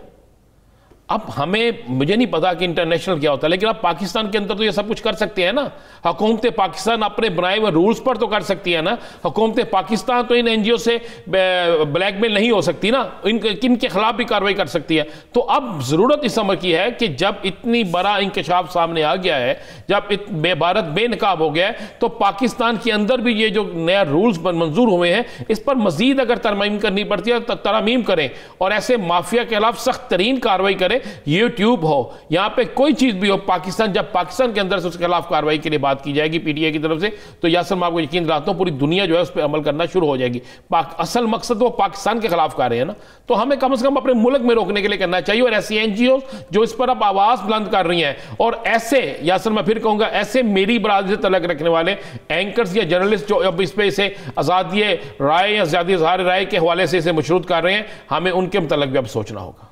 अब मुझे नहीं पता कि इंटरनेशनल क्या होता है, लेकिन अब पाकिस्तान के अंदर तो ये सब कुछ कर सकते हैं ना। हुकूमत पाकिस्तान अपने बनाए हुए रूल्स पर तो कर सकती है ना। हुकूमत पाकिस्तान तो इन एनजीओ से ब्लैकमेल नहीं हो सकती ना, इनके खिलाफ भी कार्रवाई कर सकती है। तो अब जरूरत इस अमर की है कि जब इतनी बड़ा इंकशाफ सामने आ गया है, जब भारत बेनकाब हो गया है, तो पाकिस्तान के अंदर भी ये जो नया रूल्स मंजूर हुए हैं, इस पर मजीद अगर तरमीम करनी पड़ती है तो तरमीम करें और ऐसे माफिया के खिलाफ सख्त तरीन कार्रवाई करें। यूट्यूब हो, यहां पे कोई चीज भी हो, पाकिस्तान जब पाकिस्तान के अंदर से उसके खिलाफ कार्रवाई के लिए बात की जाएगी पीटीआई की तरफ से, तो यासर मैं आपको यकीन दिलाता हूं पूरी दुनिया जो है उस पर अमल करना शुरू हो जाएगी। असल मकसद वो पाकिस्तान के खिलाफ कर रहे हैं ना, तो हमें कम से कम अपने मुल्क में रोकने के लिए करना चाहिए। और ऐसी एनजीओ जो इस पर अब आवाज बुलंद कर रही हैं, और ऐसे यासर मैं फिर कहूंगा ऐसे मेरी बरादरी से तलक रखने वाले एंकर्स या जर्नलिस्ट जो अब इस पे इसे आजादी राय या ज्यादा इजहार राय के हवाले से इसे मशरूत कर रहे हैं, हमें उनके मुतल्लिक भी अब सोचना होगा।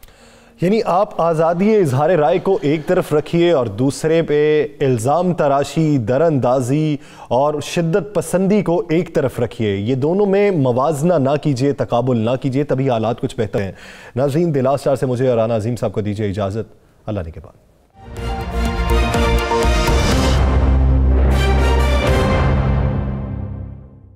यानी आप आज़ादी इजहार राय को एक तरफ रखिए और दूसरे पे इल्ज़ाम तराशी, दरअंदाजी और शिद्दत पसंदी को एक तरफ रखिए। ये दोनों में मवाजना ना कीजिए, तकाबुल ना कीजिए, तभी हालात कुछ बेहतर हैं। नाज़रीन, द लास्ट स्टार से मुझे और राना अजीम साहब को दीजिए इजाज़त। अल्लाह ने के बाद।